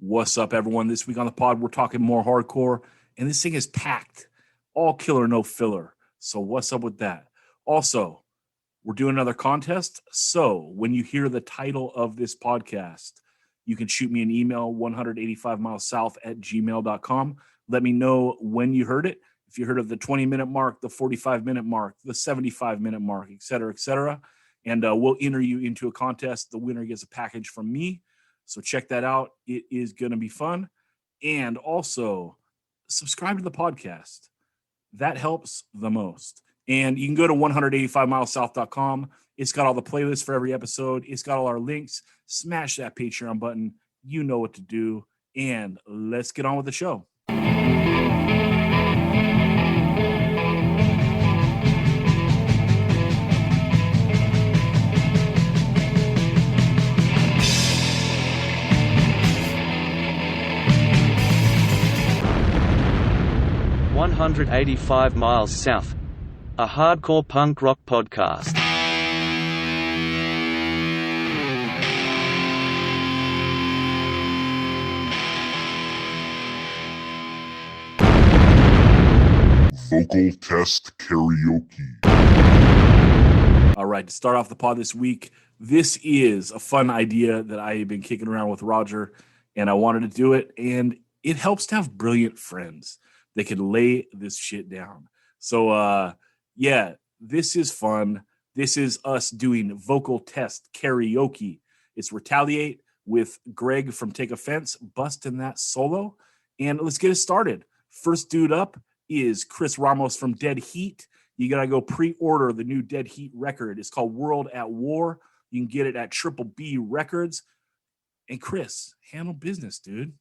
What's up, everyone? This week on the pod, we're talking more hardcore, and this thing is packed. All killer, no filler. So what's up with that? Also, we're doing another contest. So when you hear the title of this podcast, you can shoot me an email, 185milessouth@gmail.com. Let me know when you heard it. If you heard of the 20-minute mark, the 45-minute mark, the 75-minute mark, et cetera, and we'll enter you into a contest. The winner gets a package from me. So check that out. It is going to be fun. And also, subscribe to the podcast. That helps the most. And you can go to 185milessouth.com. It's got all the playlists for every episode. It's got all our links. Smash that Patreon button. You know what to do. And let's get on with the show. "185 Miles South", a hardcore punk rock podcast. Vocal test karaoke. All right, to start off the pod this week, this is a fun idea that I have been kicking around with Roger, and I wanted to do it, and it helps to have brilliant friends. They can lay this shit down. So, this is fun. This is us doing vocal test karaoke. It's Retaliate with Greg from Take Offense, busting that solo. And let's get it started. First dude up is Chris Ramos from Dead Heat. You got to go pre-order the new Dead Heat record. It's called World at War. You can get it at Triple B Records. And Chris, handle business, dude.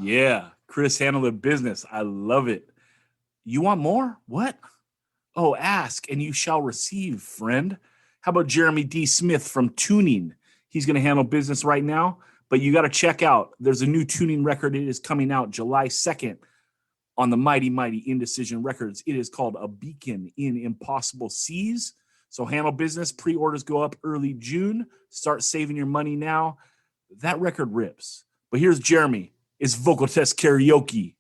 Yeah, Chris handled the business. I love it. You want more? What? Oh, ask and you shall receive, friend. How about Jeremy D. Smith from Tuning? He's going to handle business right now, but you got to check out. There's a new Tuning record. It is coming out July 2nd on the mighty Indecision Records. It is called A Beacon in Impossible Seas. So handle business. Pre-orders go up early June. Start saving your money now. That record rips. But here's Jeremy. It's vocal test karaoke.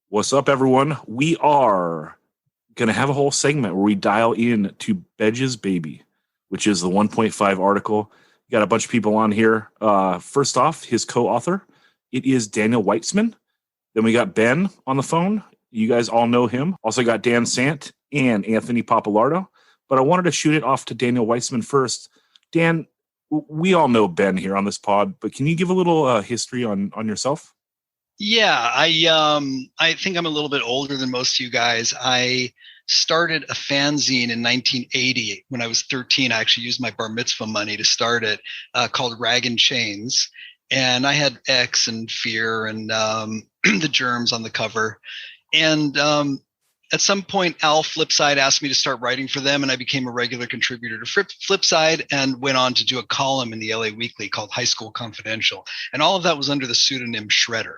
What's up, everyone? We are going to have a whole segment where we dial in to Bedge's Baby, which is the 1.5 article. We got a bunch of people on here. First off, his co-author, it is Daniel Weitzman. Then we got Ben on the phone. You guys all know him. Also got Dan Sant and Anthony Papalardo. But I wanted to shoot it off to Daniel Weitzman first. Dan, we all know Ben here on this pod, but can you give a little history on yourself? Yeah, I think I'm a little bit older than most of you guys. I started a fanzine in 1980 when I was 13. I actually used my bar mitzvah money to start it, called Rag and Chains. And I had X and Fear and the Germs on the cover. And at some point, Al Flipside asked me to start writing for them, and I became a regular contributor to Flipside and went on to do a column in the LA Weekly called High School Confidential. And all of that was under the pseudonym Shredder.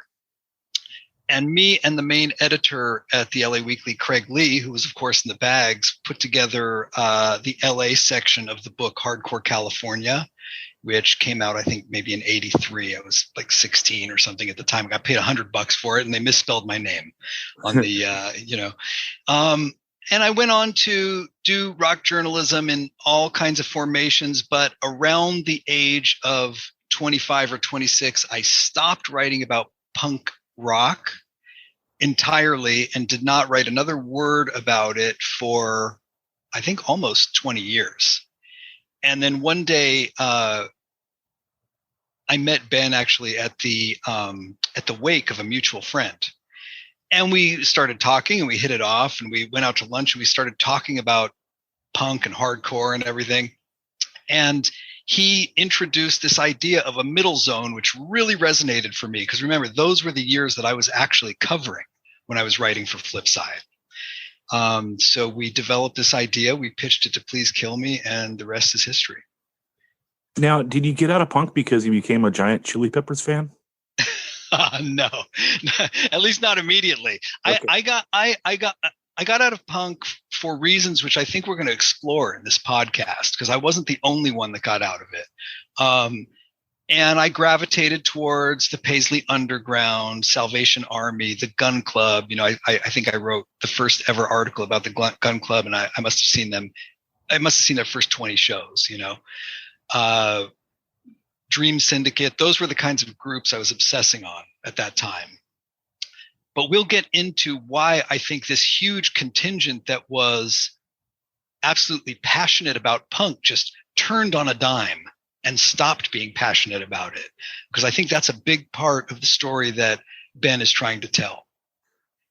And me and the main editor at the LA Weekly, Craig Lee, who was, of course, in the bags, put together the LA section of the book Hardcore California, which came out, I think, maybe in 83. I was like 16 or something at the time. I got paid $100 for it, and they misspelled my name on the, and I went on to do rock journalism in all kinds of formations. But around the age of 25 or 26, I stopped writing about punk rock entirely and did not write another word about it for, I think, almost 20 years. And then one day, I met Ben actually at the wake of a mutual friend, and we started talking and we hit it off, and we went out to lunch and we started talking about punk and hardcore and everything. And he introduced this idea of a middle zone, which really resonated for me. Because remember, those were the years that I was actually covering when I was writing for Flipside. So we developed this idea. We pitched it to Please Kill Me, and the rest is history. Now, did you get out of punk because you became a giant Chili Peppers fan? No, at least not immediately. Okay. I got out of punk for reasons which I think we're going to explore in this podcast, because I wasn't the only one that got out of it. And I gravitated towards the Paisley Underground, Salvation Army, the Gun Club. I think I wrote the first ever article about the Gun Club, and I must have seen them. I must have seen their first 20 shows, Dream Syndicate. Those were the kinds of groups I was obsessing on at that time. But we'll get into why I think this huge contingent that was absolutely passionate about punk just turned on a dime and stopped being passionate about it. Because I think that's a big part of the story that Ben is trying to tell.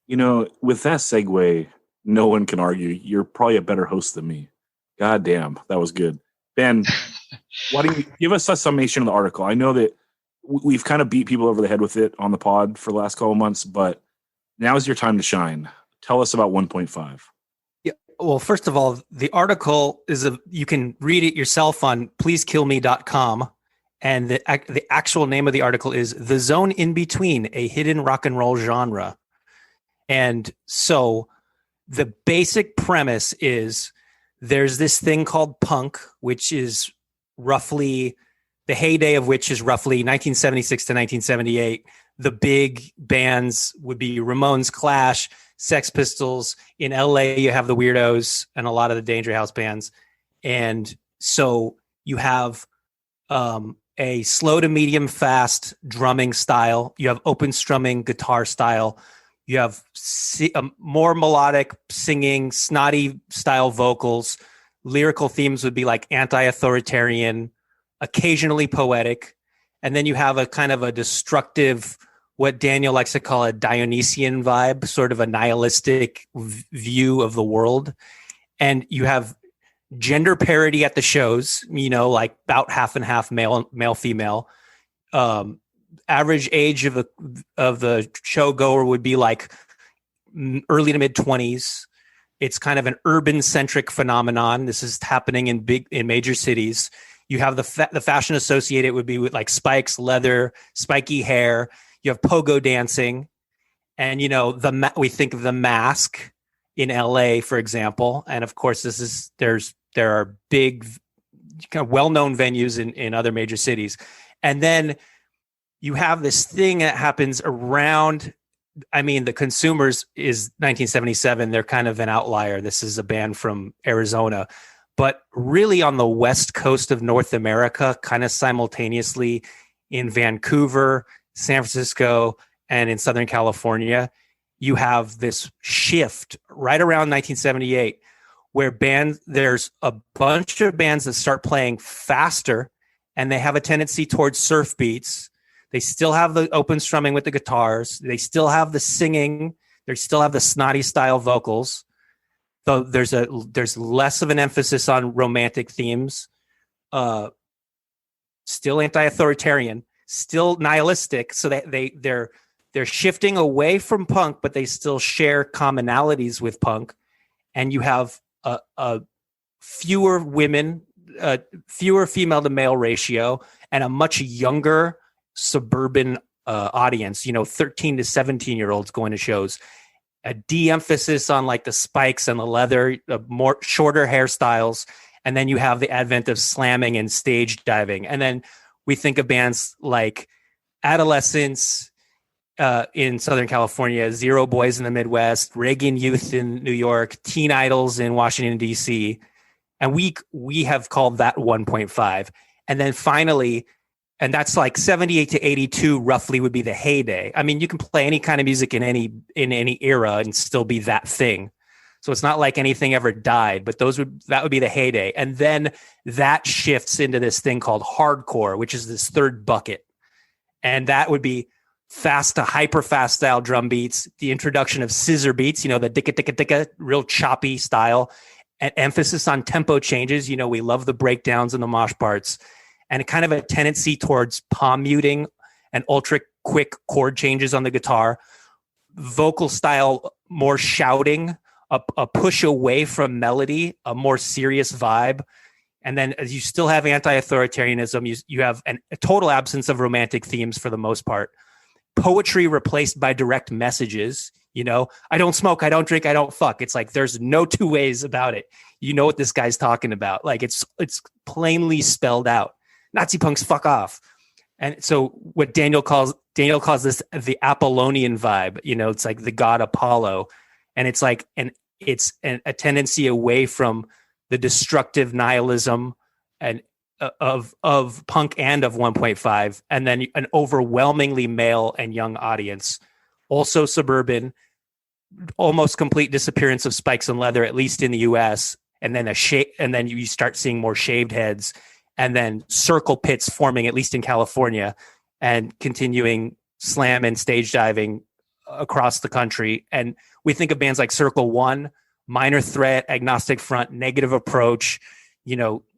With that segue, no one can argue. You're probably a better host than me. God damn, that was good. Ben, why don't you give us a summation of the article? I know that we've kind of beat people over the head with it on the pod for the last couple of months, but now is your time to shine. Tell us about 1.5. Yeah. Well, first of all, the article you can read it yourself on pleasekillme.com. And the actual name of the article is The Zone in Between, a Hidden Rock and Roll Genre. And so the basic premise is there's this thing called punk, which is roughly the heyday of which is roughly 1976 to 1978. The big bands would be Ramones, Clash, Sex Pistols. In LA, you have the Weirdos and a lot of the Danger House bands. And so you have a slow to medium fast drumming style. You have open strumming guitar style. You have more melodic singing, snotty style vocals. Lyrical themes would be like anti-authoritarian, occasionally poetic. And then you have a kind of a destructive, what Daniel likes to call a Dionysian vibe, sort of a nihilistic view of the world. And you have gender parity at the shows, like about half and half male, female. Average age of the show goer would be like early to mid 20s. It's kind of an urban centric phenomenon. This is happening in major cities. You have the fashion associated would be with like spikes, leather, spiky hair. You have pogo dancing, and we think of The Mask in LA, for example. And of course, there are big, kind of well-known venues in other major cities. And then you have this thing that happens around I mean, the Consumers is 1977. They're kind of an outlier. This is a band from Arizona, but really on the west coast of North America, kind of simultaneously in Vancouver, San Francisco, and in Southern California, you have this shift right around 1978 where there's a bunch of bands that start playing faster, and they have a tendency towards surf beats. They still have the open strumming with the guitars. They still have the singing. They still have the snotty style vocals. Though there's less of an emphasis on romantic themes. Still anti-authoritarian, still nihilistic. So they're shifting away from punk, but they still share commonalities with punk. And you have a fewer women, fewer female to male ratio, and a much younger suburban audience, 13 to 17-year-olds going to shows. A de-emphasis on like the spikes and the leather, more shorter hairstyles. And then you have the advent of slamming and stage diving. And then we think of bands like Adolescence in Southern California, Zero Boys in the Midwest, Reagan Youth in New York, Teen Idols in Washington, D.C. And we have called that 1.5. And then finally, and that's like 78 to 82 roughly would be the heyday. I mean, you can play any kind of music in any era and still be that thing. So it's not like anything ever died, but that would be the heyday. And then that shifts into this thing called hardcore, which is this third bucket. And that would be fast to hyper fast style drum beats, the introduction of scissor beats, the dicka dicka dicka, real choppy style, and emphasis on tempo changes. We love the breakdowns and the mosh parts, and kind of a tendency towards palm muting and ultra quick chord changes on the guitar, vocal style, more shouting, a push away from melody, a more serious vibe. And then as you still have anti-authoritarianism, you have a total absence of romantic themes for the most part. Poetry replaced by direct messages. I don't smoke, I don't drink, I don't fuck. It's like there's no two ways about it. You know what this guy's talking about. Like it's plainly spelled out. Nazi punks, fuck off. And so what Daniel calls this the Apollonian vibe. It's like the god Apollo, and it's like a tendency away from the destructive nihilism and of punk and of 1.5, and then an overwhelmingly male and young audience, also suburban, almost complete disappearance of spikes and leather, at least in the US, and then and then you start seeing more shaved heads, and then circle pits forming, at least in California, and continuing slam and stage diving across the country. And we think of bands like Circle One, Minor Threat, Agnostic Front, Negative Approach,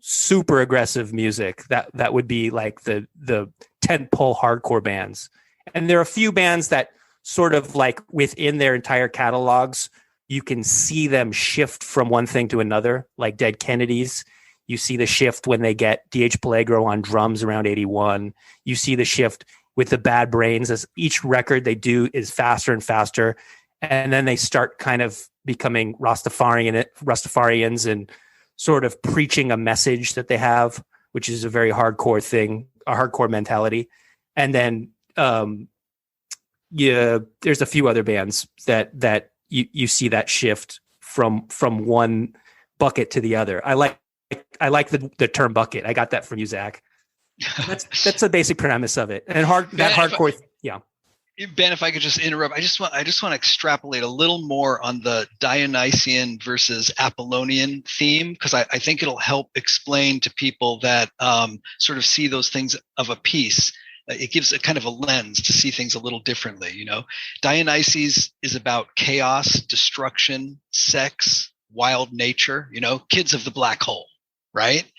super aggressive music. That would be like the tentpole hardcore bands. And there are a few bands that sort of like within their entire catalogs, you can see them shift from one thing to another, like Dead Kennedys. You see the shift when they get D.H. Peligro on drums around 81. You see the shift with the Bad Brains as each record they do is faster and faster. And then they start kind of becoming Rastafarians and sort of preaching a message that they have, which is a very hardcore thing, a hardcore mentality. And then, there's a few other bands that you see that shift from one bucket to the other. I like the term bucket. I got that from you, Zach. That's the basic premise of it. And hardcore. Yeah. Ben, if I could just interrupt, I just want to extrapolate a little more on the Dionysian versus Apollonian theme, because I think it'll help explain to people that sort of see those things of a piece. It gives a kind of a lens to see things a little differently. Dionysus is about chaos, destruction, sex, wild nature. Kids of the black hole, right?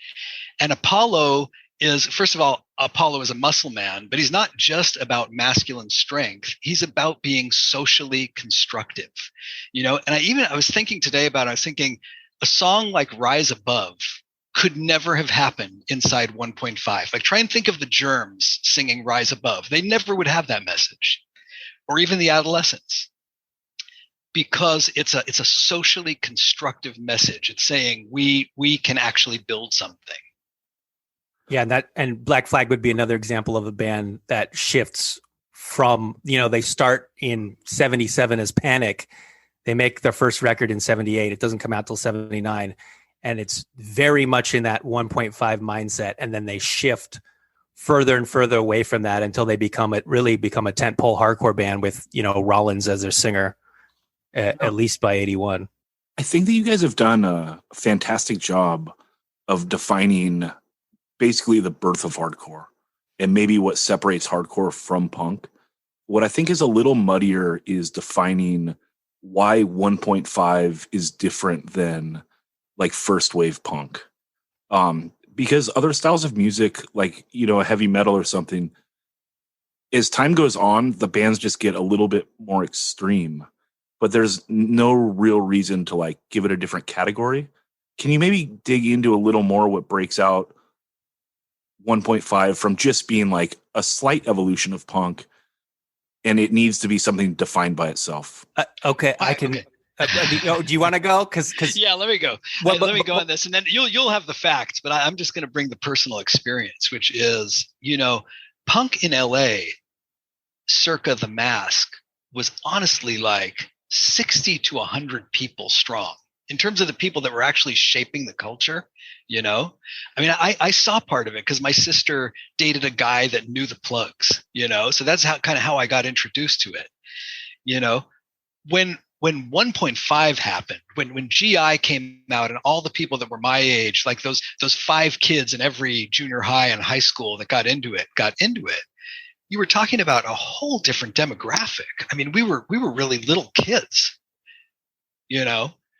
And Apollo is, first of all, Apollo is a muscle man, but he's not just about masculine strength. He's about being socially constructive, and I was thinking today about it. I was thinking a song like Rise Above could never have happened inside 1.5. Like, try and think of the Germs singing Rise Above. They never would have that message, or even the Adolescents, because it's a socially constructive message. It's saying we can actually build something. Yeah, and Black Flag would be another example of a band that shifts from, they start in 77 as Panic. They make their first record in 78. It doesn't come out till 79. And it's very much in that 1.5 mindset. And then they shift further and further away from that until they really become a tentpole hardcore band with, Rollins as their singer, at least by 81. I think that you guys have done a fantastic job of defining basically the birth of hardcore and maybe what separates hardcore from punk. What I think is a little muddier is defining why 1.5 is different than like first wave punk. Because other styles of music, like, a heavy metal or something, as time goes on, the bands just get a little bit more extreme, but there's no real reason to like give it a different category. Can you maybe dig into a little more what breaks out 1.5 from just being like a slight evolution of punk, and it needs to be something defined by itself? Okay, I can. Okay. Do you want to go? Because yeah, let me go. Let me go on this, and then you'll have the facts. But I'm just going to bring the personal experience, which is, punk in LA, circa the Mask, was honestly like 60 to 100 people strong in terms of the people that were actually shaping the culture. I mean, I saw part of it because my sister dated a guy that knew the Plugs. So that's how I got introduced to it. When 1.5 happened, when GI came out and all the people that were my age, like those 5 kids in every junior high and high school that got into it, you were talking about a whole different demographic. I mean, we were really little kids,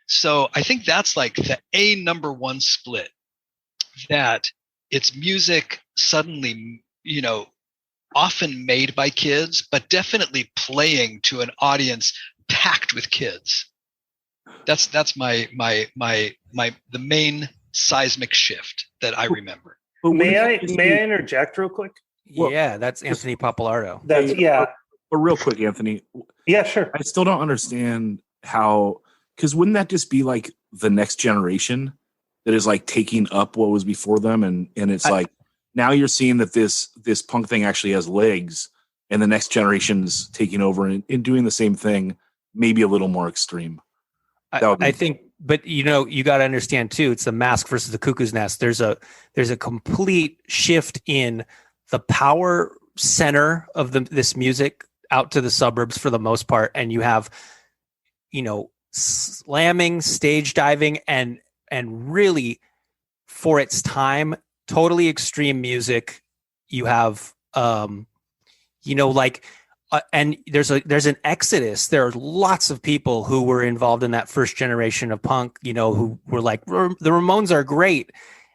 So I think that's like the number one split, that it's music suddenly, often made by kids, but definitely playing to an audience packed with kids. That's the main seismic shift that I remember. May I interject real quick? Yeah, that's Anthony Papalardo. That's But real quick, Anthony. Yeah, sure. I still don't understand how, because wouldn't that just be like the next generation that is like taking up what was before them, and it's like now you're seeing that this punk thing actually has legs, and the next generation's taking over and doing the same thing, maybe a little more extreme. I think, but you got to understand too, it's the Mask versus the Cuckoo's Nest. There's a complete shift in the power center of this music out to the suburbs for the most part, and you have, slamming, stage diving, and really, for its time, totally extreme music. You have, and there's an exodus. There are lots of people who were involved in that first generation of punk, who were like, the Ramones are great.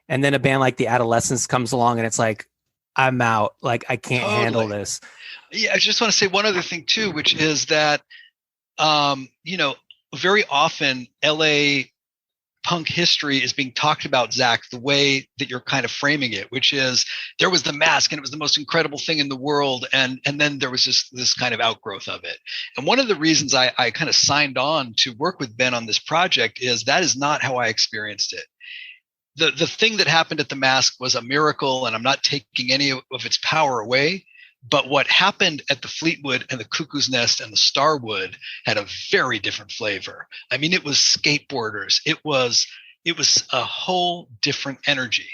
And then a band like the Adolescents comes along and it's like, I'm out. Like, I can't handle this. Yeah. I just want to say one other thing too, which is that, very often LA punk history is being talked about, Zach, the way that you're kind of framing it, which is there was the Mask and it was the most incredible thing in the world. And then there was this kind of outgrowth of it. And one of the reasons I kind of signed on to work with Ben on this project is that is not how I experienced it. The thing that happened at the Mask was a miracle, and I'm not taking any of its power away. But what happened at the Fleetwood and the Cuckoo's Nest and the Starwood had a very different flavor. I mean, it was skateboarders. It was a whole different energy,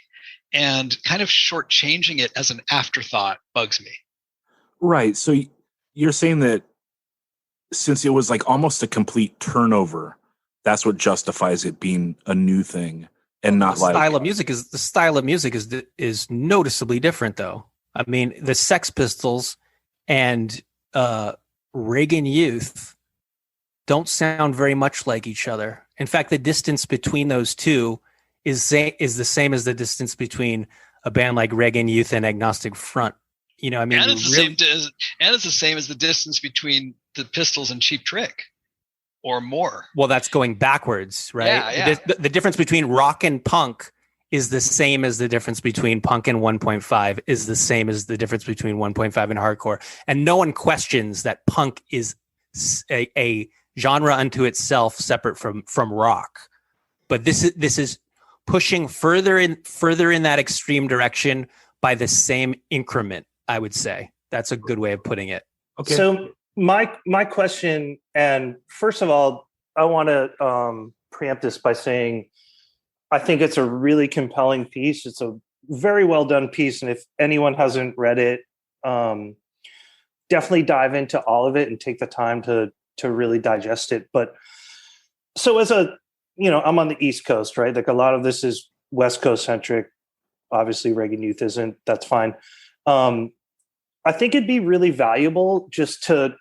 and kind of shortchanging it as an afterthought bugs me. Right. So you're saying that since it was like almost a complete turnover, that's what justifies it being a new thing, and not the style of music is noticeably different, though. I mean, the Sex Pistols and Reagan Youth don't sound very much like each other. In fact, the distance between those two is the same as the distance between a band like Reagan Youth and Agnostic Front. And it's the same as the distance between the Pistols and Cheap Trick, or more. Well, that's going backwards, right? Yeah. The difference between rock and punk is the same as the difference between punk and 1.5 is the same as the difference between 1.5 and hardcore. And no one questions that punk is a genre unto itself, separate from rock. But this is pushing further in that extreme direction by the same increment, I would say. That's a good way of putting it. Okay. So my question, and first of all, I want to preempt this by saying I think it's a really compelling piece. It's a very well done piece, and if anyone hasn't read it, definitely dive into all of it and take the time to really digest it. But so I'm on the East Coast, right? Like a lot of this is West Coast centric. Obviously, Reagan Youth isn't. That's fine. I think it'd be really valuable just to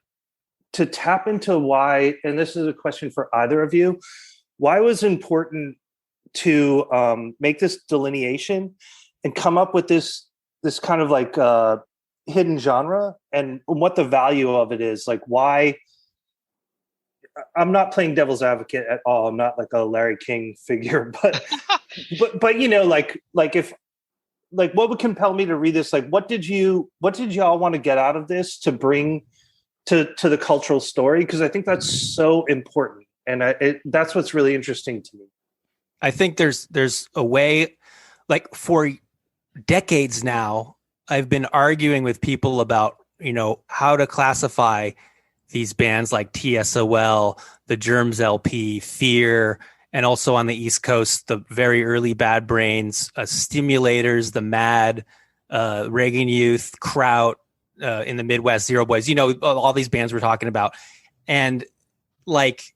tap into why, and this is a question for either of you, why it was important to make this delineation and come up with this kind of like hidden genre and what the value of it is. Like why. I'm not playing devil's advocate at all. I'm not like a Larry King figure, but but if what would compel me to read this? Like what did y'all want to get out of this to bring to the cultural story? Because I think that's so important, and that's what's really interesting to me. I think there's a way, like for decades now, I've been arguing with people about, how to classify these bands like TSOL, the Germs LP, Fear, and also on the East Coast, the very early Bad Brains, Stimulators, the Mad, Reagan Youth, Kraut, in the Midwest, Zero Boys, all these bands we're talking about. And like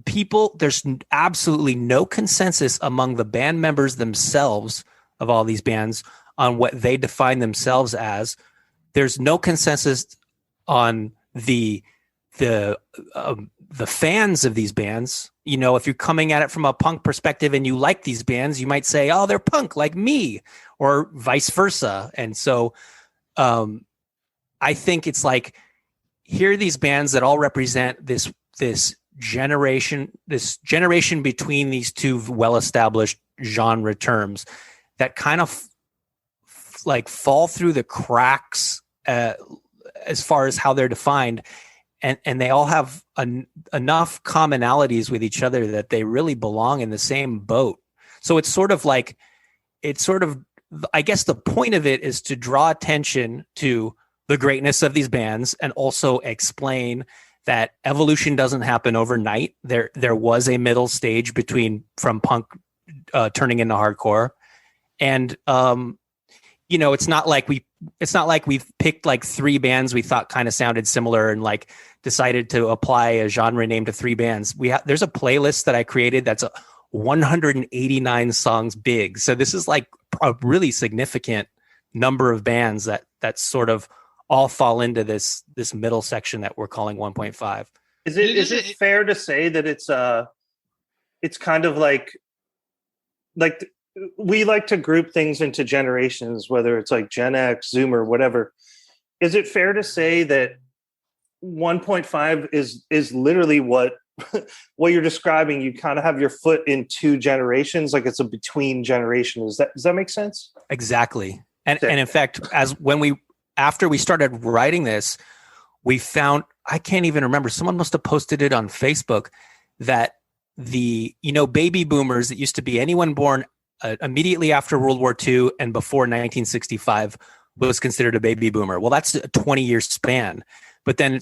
people, there's absolutely no consensus among the band members themselves of all these bands on what they define themselves as. There's no consensus on the fans of these bands. If you're coming at it from a punk perspective and you like these bands, you might say, oh, they're punk like me, or vice versa. And so I think it's like, here are these bands that all represent this generation between these two well-established genre terms that kind of like fall through the cracks as far as how they're defined. And they all have enough commonalities with each other that they really belong in the same boat. So it's sort of, I guess the point of it is to draw attention to the greatness of these bands and also explain that evolution doesn't happen overnight. There was a middle stage from punk turning into hardcore. And, it's not like we've picked like three bands we thought kind of sounded similar and like decided to apply a genre name to three bands. There's a playlist that I created that's 189 songs big. So this is like a really significant number of bands that sort of all fall into this middle section that we're calling 1.5. Is it fair to say that it's kind of like we like to group things into generations, whether it's like Gen X, Zoomer, whatever. Is it fair to say that 1.5 is literally what you're describing? You kind of have your foot in two generations, like it's a between generation. Does that make sense? Exactly. And in fact, after we started writing this, we found, I can't even remember, someone must have posted it on Facebook, that the baby boomers that used to be anyone born immediately after World War II and before 1965 was considered a baby boomer. Well, that's a 20-year span. But then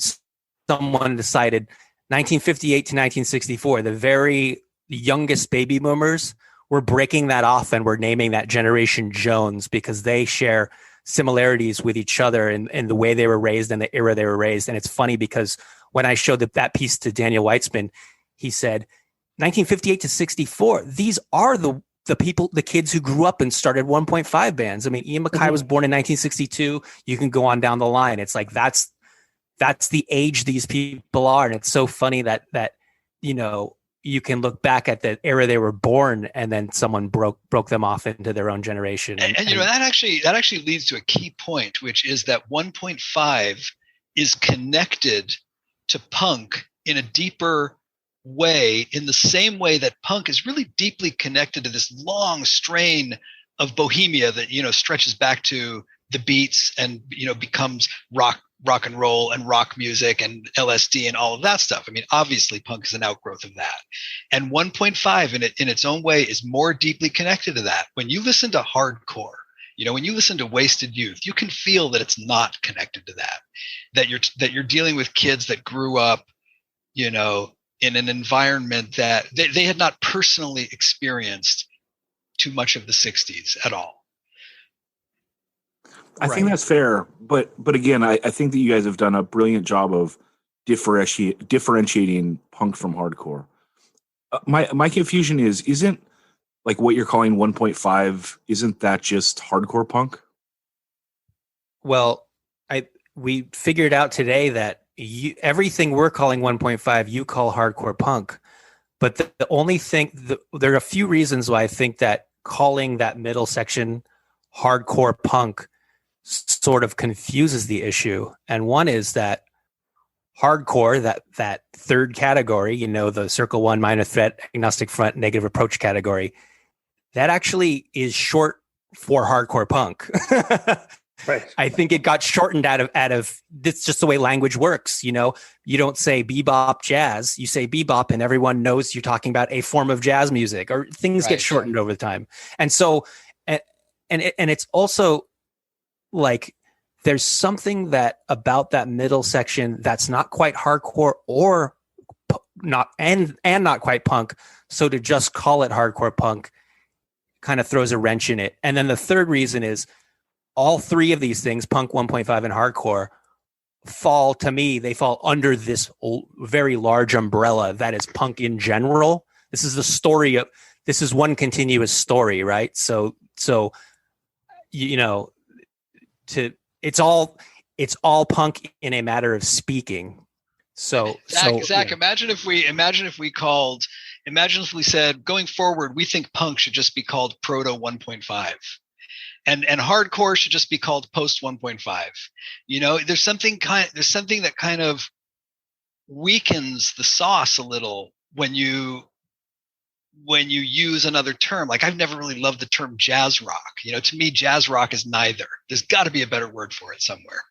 someone decided 1958 to 1964, the very youngest baby boomers, were breaking that off and we're naming that Generation Jones because they share similarities with each other in the way they were raised and the era they were raised. And it's funny because when I showed that piece to Daniel Weitzman, he said, 1958 to 64, these are the people, the kids who grew up and started 1.5 bands. I mean, Ian MacKaye was born in 1962. You can go on down the line. It's like, that's the age these people are. And it's so funny that you can look back at the era they were born and then someone broke them off into their own generation. And that actually leads to a key point, which is that 1.5 is connected to punk in a deeper way, in the same way that punk is really deeply connected to this long strain of bohemia that stretches back to the Beats and becomes rock and roll and rock music and LSD and all of that stuff. I mean, obviously punk is an outgrowth of that. And 1.5 in its own way is more deeply connected to that. When you listen to hardcore When you listen to Wasted Youth, you can feel that it's not connected to that you're dealing with kids that grew up, in an environment that they had not personally experienced too much of the 60s at all. I think that's fair, but again, I think that you guys have done a brilliant job of differentiating punk from hardcore. My confusion isn't like what you're calling 1.5, isn't that just hardcore punk? Well, we figured out today that everything we're calling 1.5, you call hardcore punk. But the only thing, there are a few reasons why I think that calling that middle section hardcore punk sort of confuses the issue. And one is that hardcore, that third category, the Circle 1, Minor Threat, Agnostic Front, Negative Approach category, that actually is short for hardcore punk. Right. I think it got shortened out of it's just the way language works. You don't say bebop jazz, you say bebop, and everyone knows you're talking about a form of jazz music, or things get shortened over time. And so, and it's also like, there's something that about that middle section that's not quite hardcore or not, and not quite punk. So to just call it hardcore punk kind of throws a wrench in it. And then the third reason is all three of these things, punk, 1.5, and hardcore, they fall under this very large umbrella that is punk in general. This is this is one continuous story, right? So it's all punk in a matter of speaking. So Zach, imagine if we said, going forward, we think punk should just be called proto 1.5. And hardcore should just be called post 1.5. There's something that kind of weakens the sauce a little when you use another term. Like, I've never really loved the term jazz rock. To me, jazz rock is neither. There's got to be a better word for it somewhere.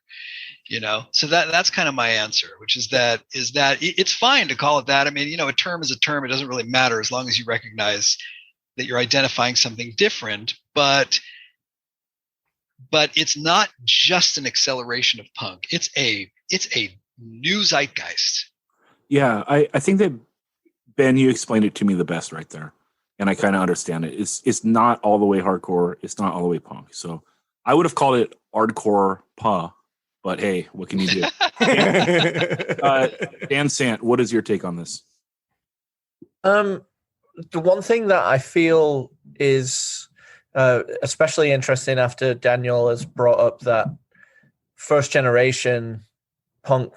So that's kind of my answer, which is that it's fine to call it that. I mean, a term is a term. It doesn't really matter as long as you recognize that you're identifying something different. But it's not just an acceleration of punk. It's a new zeitgeist. Yeah, I think that, Ben, you explained it to me the best right there, and I kind of understand it. It's not all the way hardcore. It's not all the way punk. So I would have called it hardcore pa, but hey, what can you do? Dan Sant, what is your take on this? The one thing that I feel is especially interesting after Daniel has brought up that first generation punk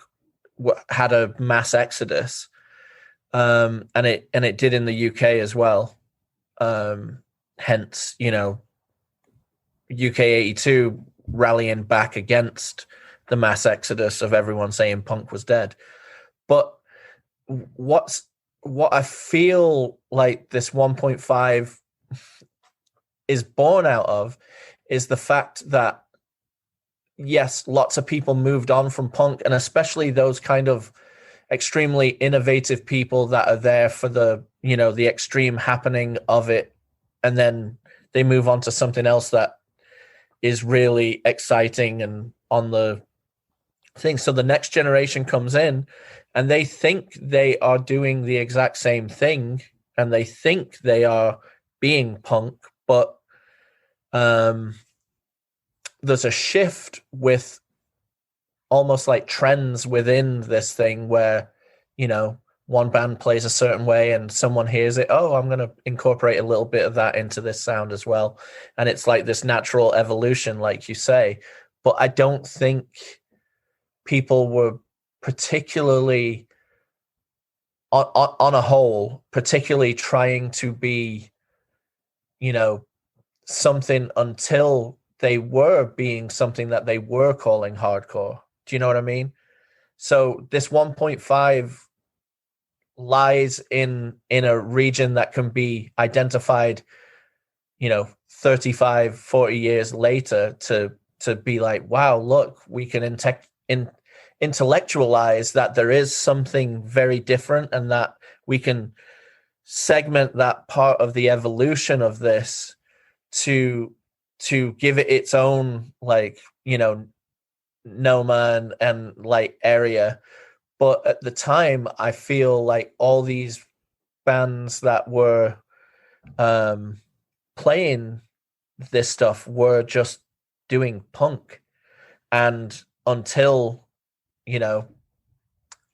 had a mass exodus, and it did in the UK as well. Hence, UK 82 rallying back against the mass exodus of everyone saying punk was dead. But what I feel like this 1.5 is born out of is the fact that, yes, lots of people moved on from punk, and especially those kind of extremely innovative people that are there for the extreme happening of it, and then they move on to something else that is really exciting and on the thing. So the next generation comes in and they think they are doing the exact same thing and they think they are being punk, but there's a shift with almost like trends within this thing where, one band plays a certain way and someone hears it. Oh, I'm going to incorporate a little bit of that into this sound as well. And it's like this natural evolution, like you say. But I don't think people were particularly, on a whole, particularly trying to be, something until they were being something that they were calling hardcore. Do you know what I mean? So this 1.5 lies in a region that can be identified, 35, 40 years later to be like, wow, look, we can intellectualize that there is something very different and that we can segment that part of the evolution of this to to give it its own, like, no man and like area. But at the time, I feel like all these bands that were playing this stuff were just doing punk. And until,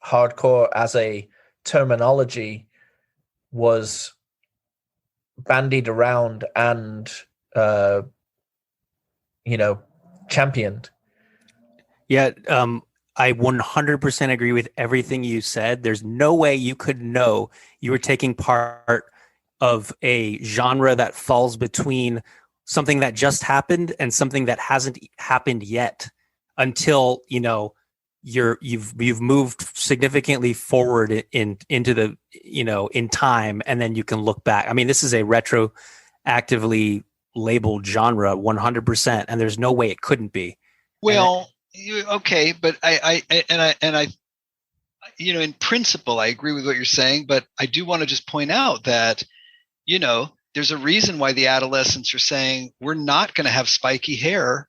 hardcore as a terminology was bandied around and, championed. Yeah, I 100% agree with everything you said. There's no way you could know you were taking part of a genre that falls between something that just happened and something that hasn't happened yet until, you've moved significantly forward into the, in time, and then you can look back. I mean, this is a retroactively labeled genre 100%, and there's no way it couldn't be. Well, okay, but I in principle, I agree with what you're saying, but I do want to just point out that, there's a reason why the adolescents are saying we're not going to have spiky hair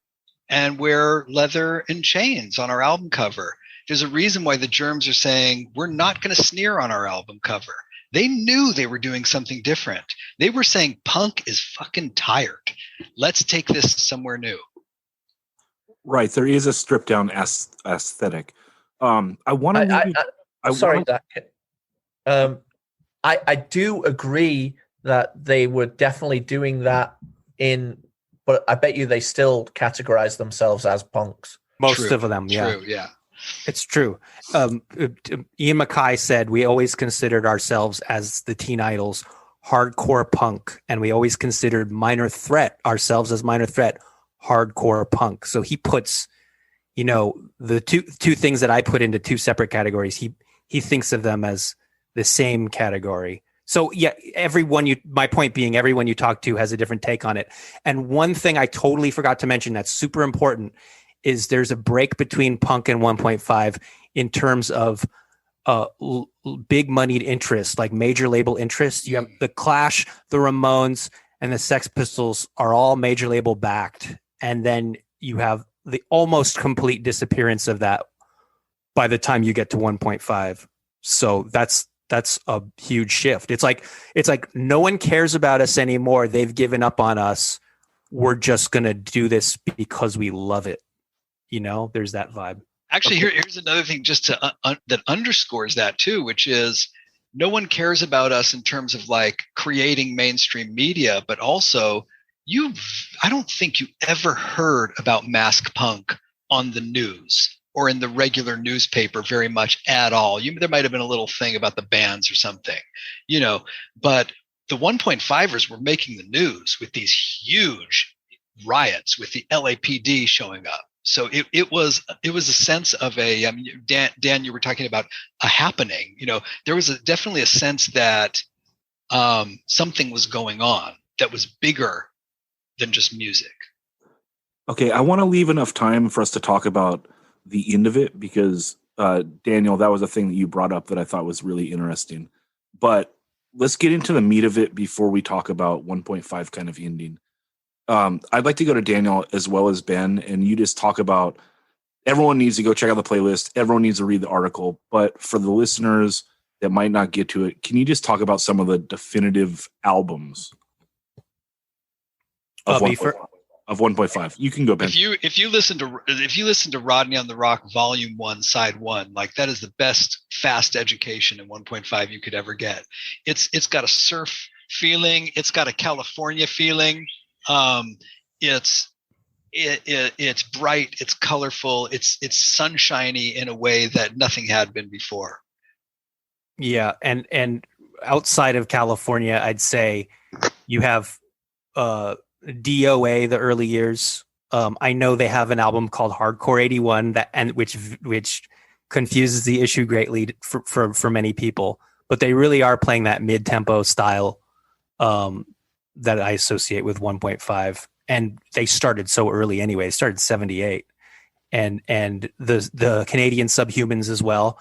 and wear leather and chains on our album cover. There's a reason why the Germs are saying we're not going to sneer on our album cover. They knew they were doing something different. They were saying punk is fucking tired. Let's take this somewhere new. Right. There is a stripped down aesthetic. I want to. Sorry, Dak. I do agree that they were definitely doing that but I bet you they still categorize themselves as punks. Most of them, yeah. True, yeah. It's true. Ian MacKaye said we always considered ourselves as the Teen Idols hardcore punk, and we always considered Minor Threat ourselves as Minor Threat hardcore punk. So he puts, the two things that I put into two separate categories. He thinks of them as the same category. So yeah, my point being, everyone you talk to has a different take on it. And one thing I totally forgot to mention that's super important is there's a break between punk and 1.5 in terms of big moneyed interest, like major label interest. You have the Clash, the Ramones, and the Sex Pistols are all major label backed. And then you have the almost complete disappearance of that by the time you get to 1.5. So that's a huge shift. It's like no one cares about us anymore. They've given up on us. We're just going to do this because we love it. There's that vibe. Actually, here's another thing just to that underscores that too, which is no one cares about us in terms of like creating mainstream media, but also I don't think you ever heard about mask punk on the news or in the regular newspaper very much at all. There might have been a little thing about the bands or something, but the 1.5ers were making the news with these huge riots with the LAPD showing up. So it was a sense of Dan, you were talking about a happening. There was definitely a sense that something was going on that was bigger than just music. Okay, I want to leave enough time for us to talk about the end of it because Daniel, that was a thing that you brought up that I thought was really interesting. But let's get into the meat of it before we talk about 1.5 kind of ending. I'd like to go to Daniel as well as Ben, and you just talk about everyone needs to go check out the playlist. Everyone needs to read the article. But for the listeners that might not get to it, can you just talk about some of the definitive albums of 1.5? You can go, Ben. If you listen to Rodney on the Rock Volume 1, Side 1, like that is the best fast education in 1.5 you could ever get. It's got a surf feeling. It's got a California feeling. It's bright, it's colorful, it's sunshiny in a way that nothing had been before. Yeah, and outside of California, I'd say you have DOA, the early years. I know they have an album called Hardcore 81 which confuses the issue greatly for many people, but they really are playing that mid-tempo style that I associate with 1.5, and they started so early anyway. They started 78, and the Canadian Subhumans as well.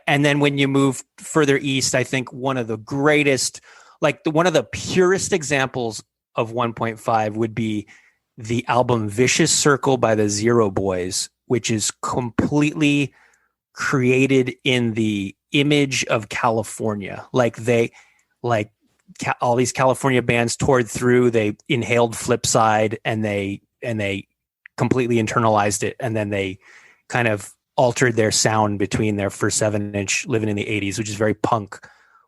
And then when you move further east, I think one of the greatest, one of the purest examples of 1.5 would be the album Vicious Circle by the Zero Boys, which is completely created in the image of California. Like all these California bands toured through, they inhaled Flipside and they completely internalized it. And then they kind of altered their sound between their first 7-inch Living in the 80s, which is very punk,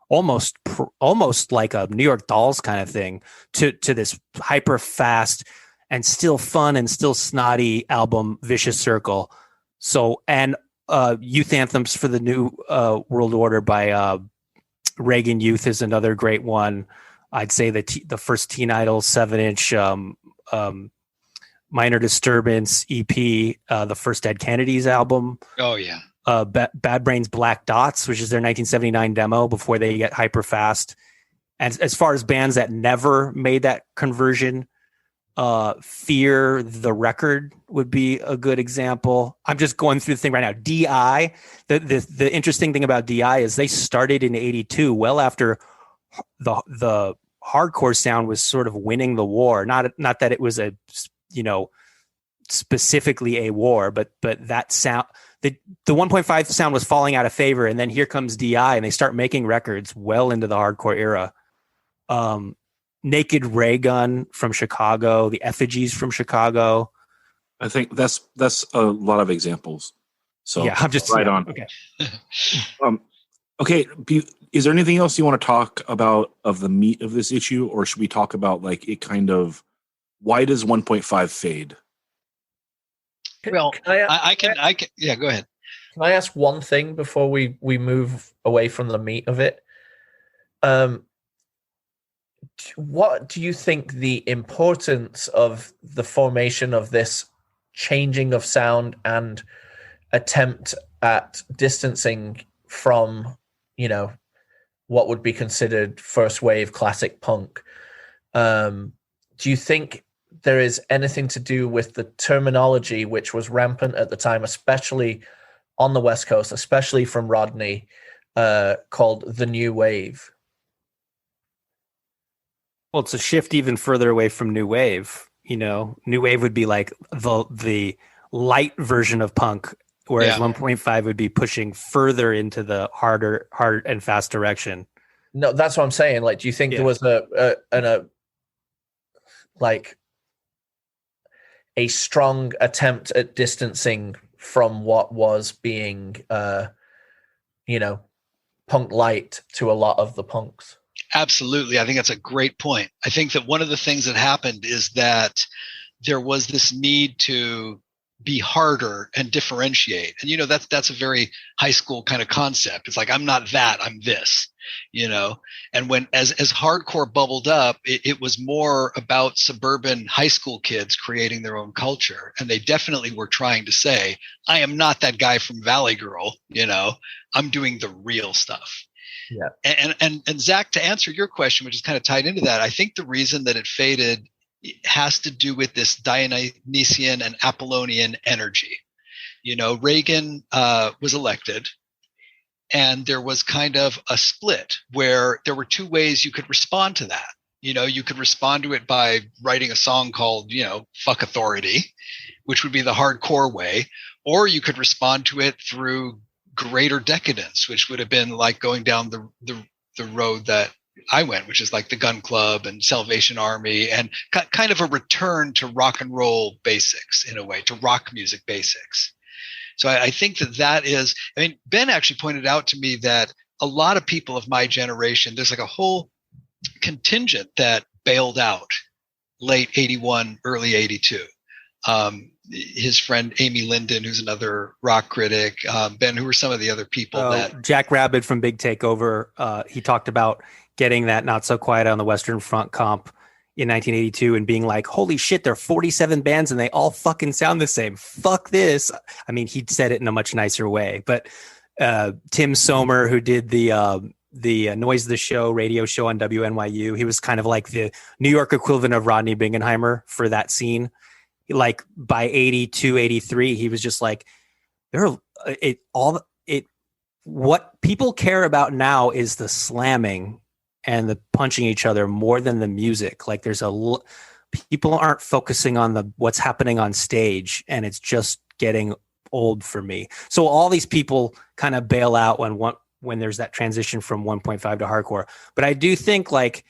almost like a New York Dolls kind of thing, to this hyper fast and still fun and still snotty album Vicious Circle. So, and Youth Anthems for the New World Order by Reagan Youth is another great one. I'd say the first Teen Idol 7-inch Minor Disturbance EP, the first Dead Kennedys album. Oh yeah. Bad Brains Black Dots, which is their 1979 demo before they get hyper fast. And as far as bands that never made that conversion, Fear the Record would be a good example. I'm just going through the thing right now. DI, the interesting thing about DI is they started in 82, well after the hardcore sound was sort of winning the war. Not that it was specifically a war, but that sound, the 1.5 sound was falling out of favor, and then here comes DI, and they start making records well into the hardcore era. Naked Ray Gun from Chicago, the Effigies from Chicago. I think that's a lot of examples. So yeah, I'm just right on. Okay. Okay. Is there anything else you want to talk about of the meat of this issue, or should we talk about like it kind of, why does 1.5 fade? Well, I can. Yeah, go ahead. Can I ask one thing before we move away from the meat of it? What do you think the importance of the formation of this changing of sound and attempt at distancing from, what would be considered first wave classic punk? Do you think there is anything to do with the terminology which was rampant at the time, especially on the West Coast, especially from Rodney, called the New Wave? Well, it's a shift even further away from New Wave. New Wave would be like the light version of punk, whereas 1.5 would be pushing further into the hard and fast direction. No, that's what I'm saying. Like, do you think there was a strong attempt at distancing from what was being, punk light to a lot of the punks? Absolutely. I think that's a great point. I think that one of the things that happened is that there was this need to be harder and differentiate. And, that's a very high school kind of concept. It's like, I'm not that, I'm this, and when, as hardcore bubbled up, it was more about suburban high school kids creating their own culture. And they definitely were trying to say, I am not that guy from Valley Girl, I'm doing the real stuff. Yeah. And Zach, to answer your question, which is kind of tied into that, I think the reason that it faded has to do with this Dionysian and Apollonian energy. Reagan was elected, and there was kind of a split where there were two ways you could respond to that. You could respond to it by writing a song called, Fuck Authority, which would be the hardcore way, or you could respond to it through greater decadence, which would have been like going down the road that I went, which is like the Gun Club and Salvation Army, and kind of a return to rock and roll basics in a way, to rock music basics. So I think that is, Ben actually pointed out to me that a lot of people of my generation, there's like a whole contingent that bailed out late 81, early 82. His friend Amy Linden, who's another rock critic, Ben, who are some of the other people that Jack Rabbit from Big Takeover. He talked about getting that Not So Quiet on the Western Front comp in 1982 and being like, holy shit, there are 47 bands and they all fucking sound the same. Fuck this. I mean, he said it in a much nicer way, but Tim Somer, who did the Noise of the Show radio show on WNYU, he was kind of like the New York equivalent of Rodney Bingenheimer for that scene. Like by 82, 83, he was just like, what people care about now is the slamming and the punching each other more than the music. Like there's a people aren't focusing on what's happening on stage, and it's just getting old for me. So all these people kind of bail out when there's that transition from 1.5 to hardcore. But I do think, like,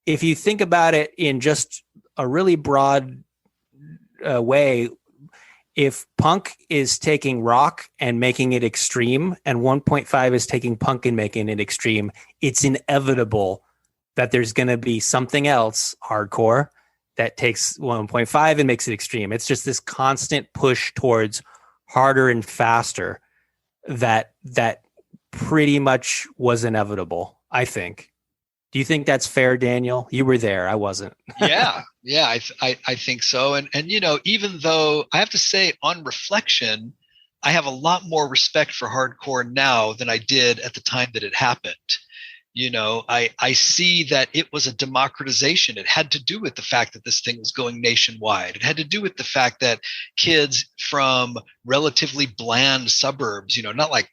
if you think about it in just a really broad way, if punk is taking rock and making it extreme, and 1.5 is taking punk and making it extreme, it's inevitable that there's going to be something else, hardcore, that takes 1.5 and makes it extreme. It's just this constant push towards harder and faster that pretty much was inevitable, I think. Do you think that's fair, Daniel? You were there. I wasn't. Yeah, I think so. And even though I have to say, on reflection, I have a lot more respect for hardcore now than I did at the time that it happened. I see that it was a democratization. It had to do with the fact that this thing was going nationwide. It had to do with the fact that kids from relatively bland suburbs, not like,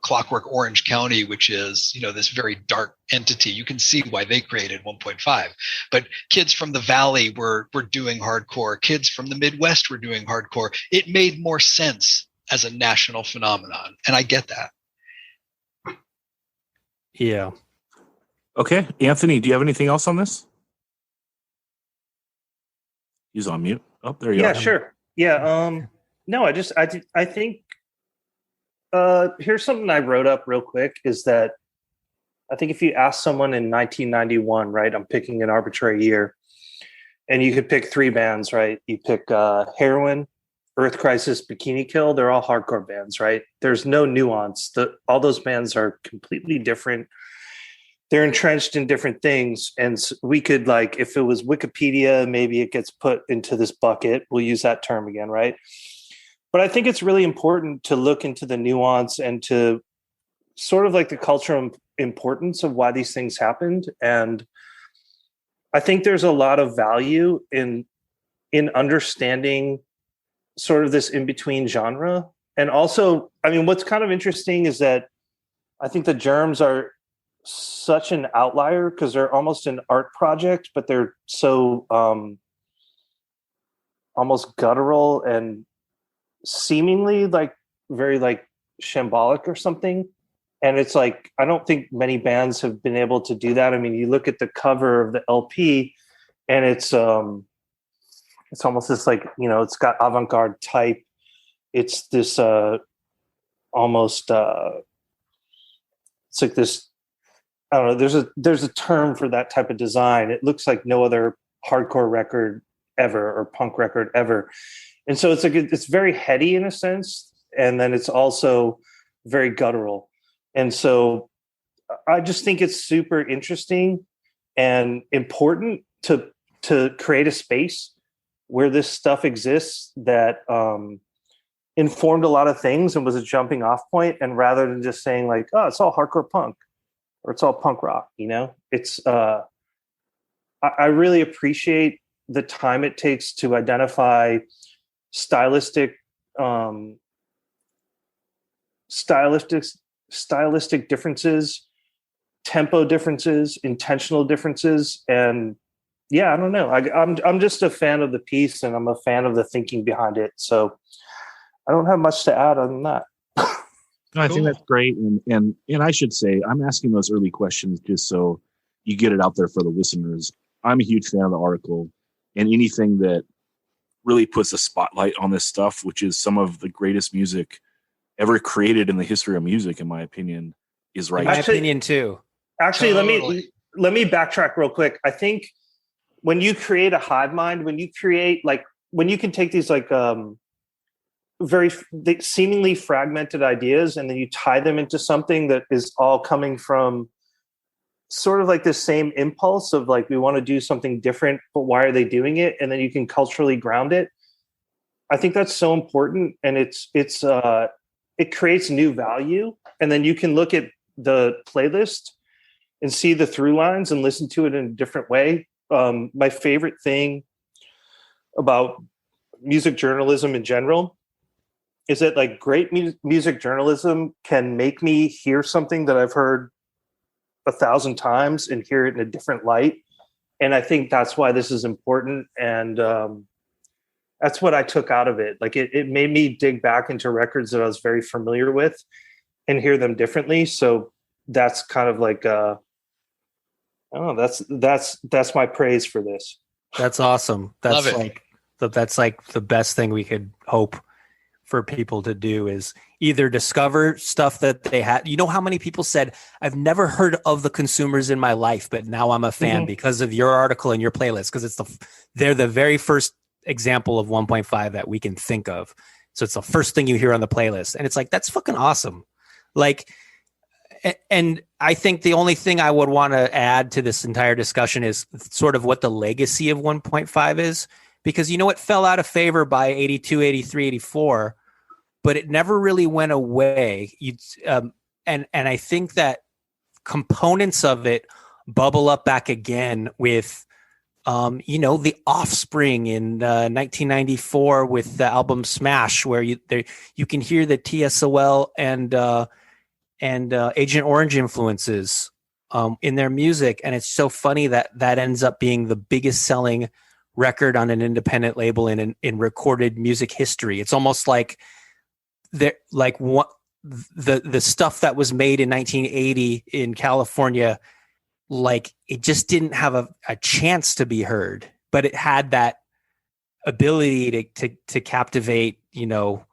Clockwork Orange County, which is, this very dark entity. You can see why they created 1.5. But kids from the Valley were doing hardcore. Kids from the Midwest were doing hardcore. It made more sense as a national phenomenon. And I get that. Yeah. Okay. Anthony, do you have anything else on this? He's on mute. Oh, there you are. Yeah, sure. Yeah. No, I think here's something I wrote up real quick, is that I think if you ask someone in 1991, right, I'm picking an arbitrary year, and you could pick three bands, right? You pick Heroin, Earth Crisis, Bikini Kill. They're all hardcore bands, right? There's no nuance. All those bands are completely different. They're entrenched in different things. And we could, like, if it was Wikipedia, maybe it gets put into this bucket. We'll use that term again, right? But I think it's really important to look into the nuance and to sort of like the cultural importance of why these things happened. And I think there's a lot of value in understanding sort of this in-between genre. And also, I mean, what's kind of interesting is that I think the Germs are such an outlier because they're almost an art project, but they're so almost guttural and seemingly like very like shambolic or something. And it's like, I don't think many bands have been able to do that. I mean, you look at the cover of the LP and it's almost this like, it's got avant-garde type. It's this almost it's like this, I don't know, there's a term for that type of design. It looks like no other hardcore record ever or punk record ever. And so it's like, it's very heady in a sense. And then it's also very guttural. And so I just think it's super interesting and important to create a space where this stuff exists that informed a lot of things and was a jumping off point. And rather than just saying like, oh, it's all hardcore punk or it's all punk rock, it's I really appreciate the time it takes to identify stylistic differences, tempo differences, intentional differences. And yeah, I don't know. I'm just a fan of the piece and I'm a fan of the thinking behind it. So I don't have much to add other than that. No, I think that's great. And I should say, I'm asking those early questions just so you get it out there for the listeners. I'm a huge fan of the article and anything that really puts a spotlight on this stuff, which is some of the greatest music ever created in the history of music, in my opinion, is right. In my opinion too. Actually, Totally. let me backtrack real quick. I think when you create a hive mind, when you can take these like seemingly fragmented ideas and then you tie them into something that is all coming from sort of like the same impulse of like, we want to do something different, but why are they doing it? And then you can culturally ground it. I think that's so important. And it creates new value. And then you can look at the playlist and see the through lines and listen to it in a different way. My favorite thing about music journalism in general is that like great music journalism can make me hear something that I've heard 1,000 times and hear it in a different light And I think that's why this is important. And that's what I took out of it. Like it made me dig back into records that I was very familiar with and hear them differently. So that's kind of like, I don't know, that's my praise for this. That's awesome. Love That's it. that's like the best thing we could hope for people to do is either discover stuff that they had. You know how many people said, I've never heard of the Consumers in my life, but now I'm a fan because of your article and your playlist. Because they're the very first example of 1.5 that we can think of. So it's the first thing you hear on the playlist. And it's like, that's fucking awesome. Like, and I think the only thing I would want to add to this entire discussion is sort of what the legacy of 1.5 is, because, you know, it fell out of favor by 82, 83, 84, but it never really went away. And I think that components of it bubble up back again with, you know, The Offspring in 1994 with the album Smash, where you can hear the TSOL and Agent Orange influences in their music. And it's so funny that ends up being the biggest selling record on an independent label in recorded music history. It's almost like the stuff that was made in 1980 in California, like it just didn't have a chance to be heard, but it had that ability to captivate, you know,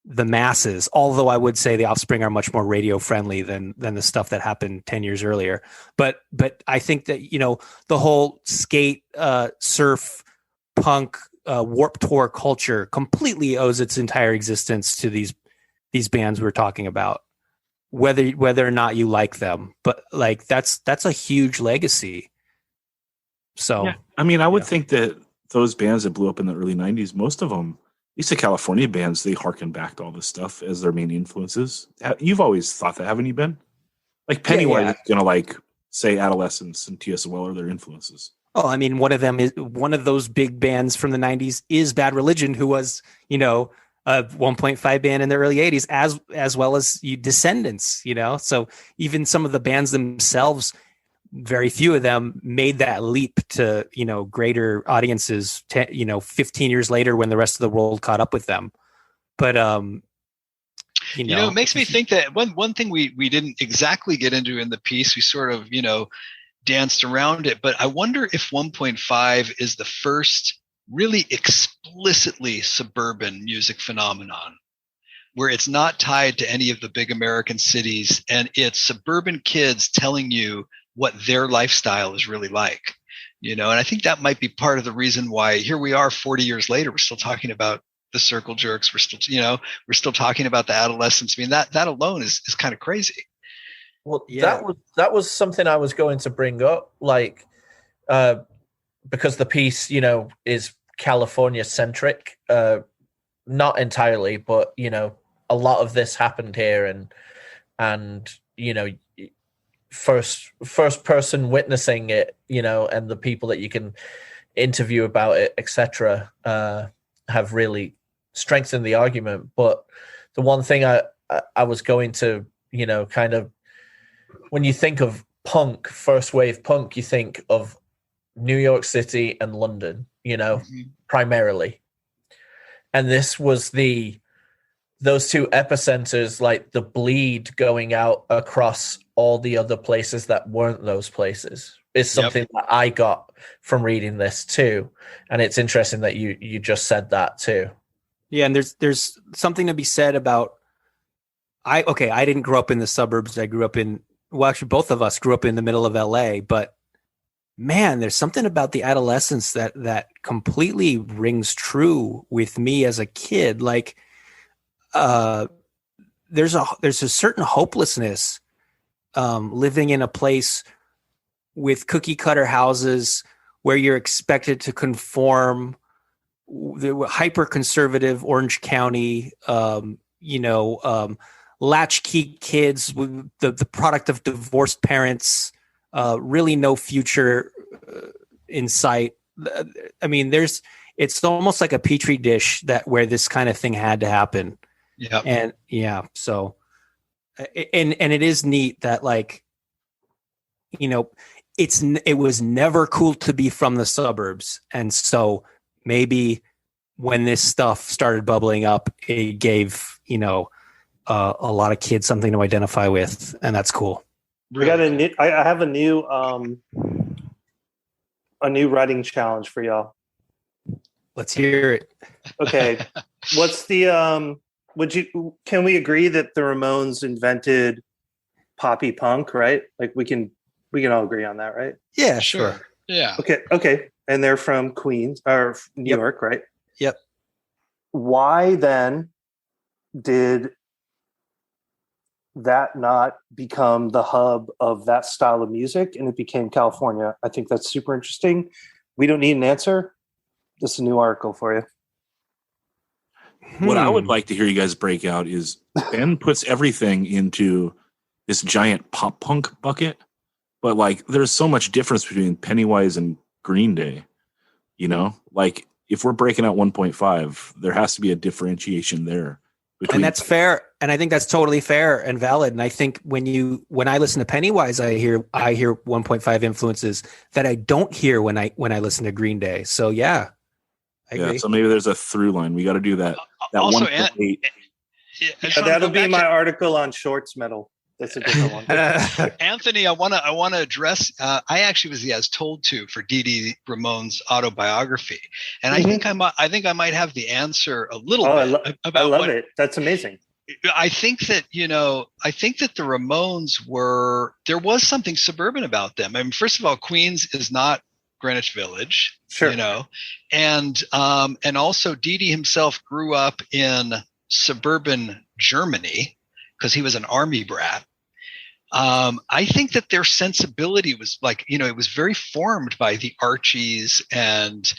the masses. Although I would say The Offspring are much more radio friendly than the stuff that happened 10 years earlier. But I think that, you know, the whole skate, surf, punk, Warped Tour culture completely owes its entire existence to these bands we're talking about, whether or not you like them. But like that's a huge legacy. So Yeah. I mean, I would think that those bands that blew up in the early 90s, most of them, at least the California bands, they harken back to all this stuff as their main influences. You've always thought that, haven't you, Ben? Like Pennywise is gonna like say Adolescence and TSOL are their influences. Oh, I mean, one of those big bands from the 90s is Bad Religion, who was, you know, a 1.5 band in the early 80s, as well as Descendants, you know. So even some of the bands themselves, very few of them made that leap to, you know, greater audiences, 15 years later when the rest of the world caught up with them. But you know, it makes me think that one thing we didn't exactly get into in the piece, we sort of, you know, danced around it, but I wonder if 1.5 is the first really explicitly suburban music phenomenon, where it's not tied to any of the big American cities, and it's suburban kids telling you what their lifestyle is really like, you know. And I think that might be part of the reason why here we are 40 years later, we're still talking about the Circle Jerks, we're still talking about the Adolescents. I mean, that alone is kind of crazy. Well, yeah. that was something I was going to bring up, like, because the piece, you know, is California centric, not entirely, but, you know, a lot of this happened here, and you know, first person witnessing it, you know, and the people that you can interview about it, etc., have really strengthened the argument. But the one thing I was going to, you know, kind of, when you think of punk, first wave punk, you think of New York City and London, you know, primarily. And this was those two epicenters, like the bleed going out across all the other places that weren't those places, is something that I got from reading this too. And it's interesting that you just said that too. Yeah, and there's something to be said about I didn't grow up in the suburbs. I grew up in, well, actually both of us grew up in the middle of LA, but man, there's something about the adolescence that completely rings true with me as a kid. Like, there's a certain hopelessness living in a place with cookie cutter houses where you're expected to conform. The hyper conservative Orange County, latchkey kids, the product of divorced parents, really no future in sight. I mean, it's almost like a petri dish where this kind of thing had to happen. Yeah. And yeah, so, and it is neat that, like, you know, it was never cool to be from the suburbs, and so maybe when this stuff started bubbling up, it gave a lot of kids something to identify with, and that's cool. I have a new writing challenge for y'all. Let's hear it. Okay, what's the can we agree that the Ramones invented poppy punk, right? Like we can all agree on that, right? Yeah, Sure. Yeah. Okay, and they're from Queens or New York, right? Yep. Why then did that not become the hub of that style of music and it became California? I think that's super interesting. We don't need an answer. This is a new article for you. What I would like to hear you guys break out is Ben puts everything into this giant pop punk bucket, but like there's so much difference between Pennywise and Green Day, like if we're breaking out 1.5, there has to be a differentiation there. And that's fair. And I think that's totally fair and valid. And I think when I listen to Pennywise, I hear 1.5 influences that I don't hear when I listen to Green Day. So yeah, I agree. So maybe there's a through line. We got to do that. That Also, 1.8. That'll be my article on shorts metal. That's a different one. Anthony, I want to address. I actually was the as told to for Dee Dee Ramone's autobiography, and I think I might have the answer a little bit about. I love it. That's amazing. I think that the Ramones there was something suburban about them. I mean, first of all, Queens is not Greenwich Village, sure. And also Dee Dee himself grew up in suburban Germany because he was an army brat. I think that their sensibility was like, it was very formed by the Archies and,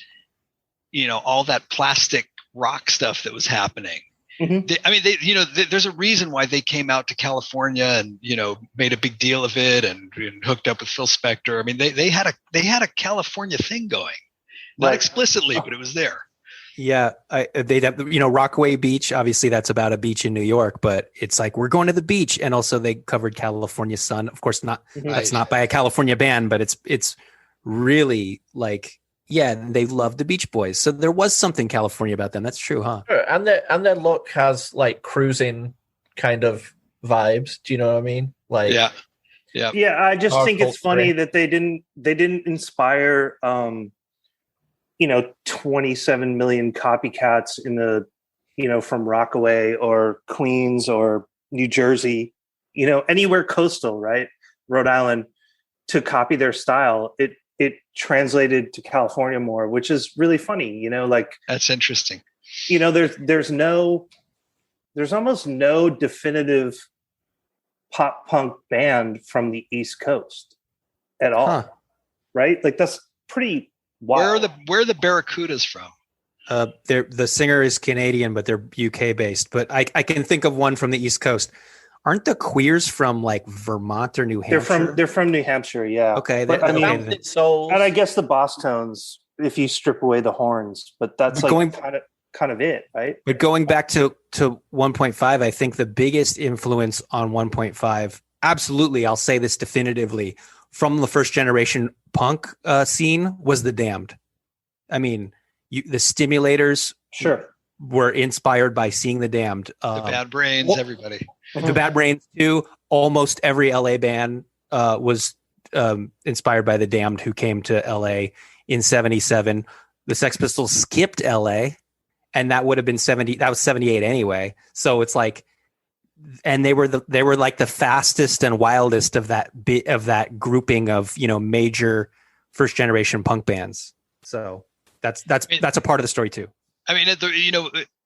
all that plastic rock stuff that was happening. Mm-hmm. There's a reason why they came out to California and, made a big deal of it and hooked up with Phil Spector. I mean, they had a California thing going, not explicitly, but it was there. Yeah, they'd have, Rockaway Beach. Obviously, that's about a beach in New York, but it's like we're going to the beach, and also they covered California Sun. Of course, not that's not by a California band, but it's really like they love the Beach Boys. So there was something California about them. That's true, huh? Sure. And their look has like cruising kind of vibes. Do you know what I mean? Like yeah. I just think it's funny that they didn't inspire 27 million copycats in the, from Rockaway or Queens or New Jersey, anywhere coastal, right? Rhode Island, to copy their style. It translated to California more, which is really funny, like that's interesting. There's almost no definitive pop punk band from the East Coast at all, right? Like that's pretty. Wow. Where are the Barracudas from? The singer is Canadian, but they're UK based. But I can think of one from the East Coast. Aren't the Queers from like Vermont or New Hampshire? They're from New Hampshire, yeah. Okay, and I guess the Boss Tones, if you strip away the horns, but that's like kind of it, right? But going back to 1.5, I think the biggest influence on 1.5, absolutely, I'll say this definitively, from the first generation punk scene was the Damned. I mean, the Stimulators were inspired by seeing the Damned. The Bad Brains, everybody. The Bad Brains too. Almost every LA band was inspired by the Damned, who came to LA in 77. The Sex Pistols skipped LA, and that would have been 70. That was 78 anyway. So it's like, and they were like the fastest and wildest of that grouping of major first generation punk bands. So that's a part of the story too. I mean,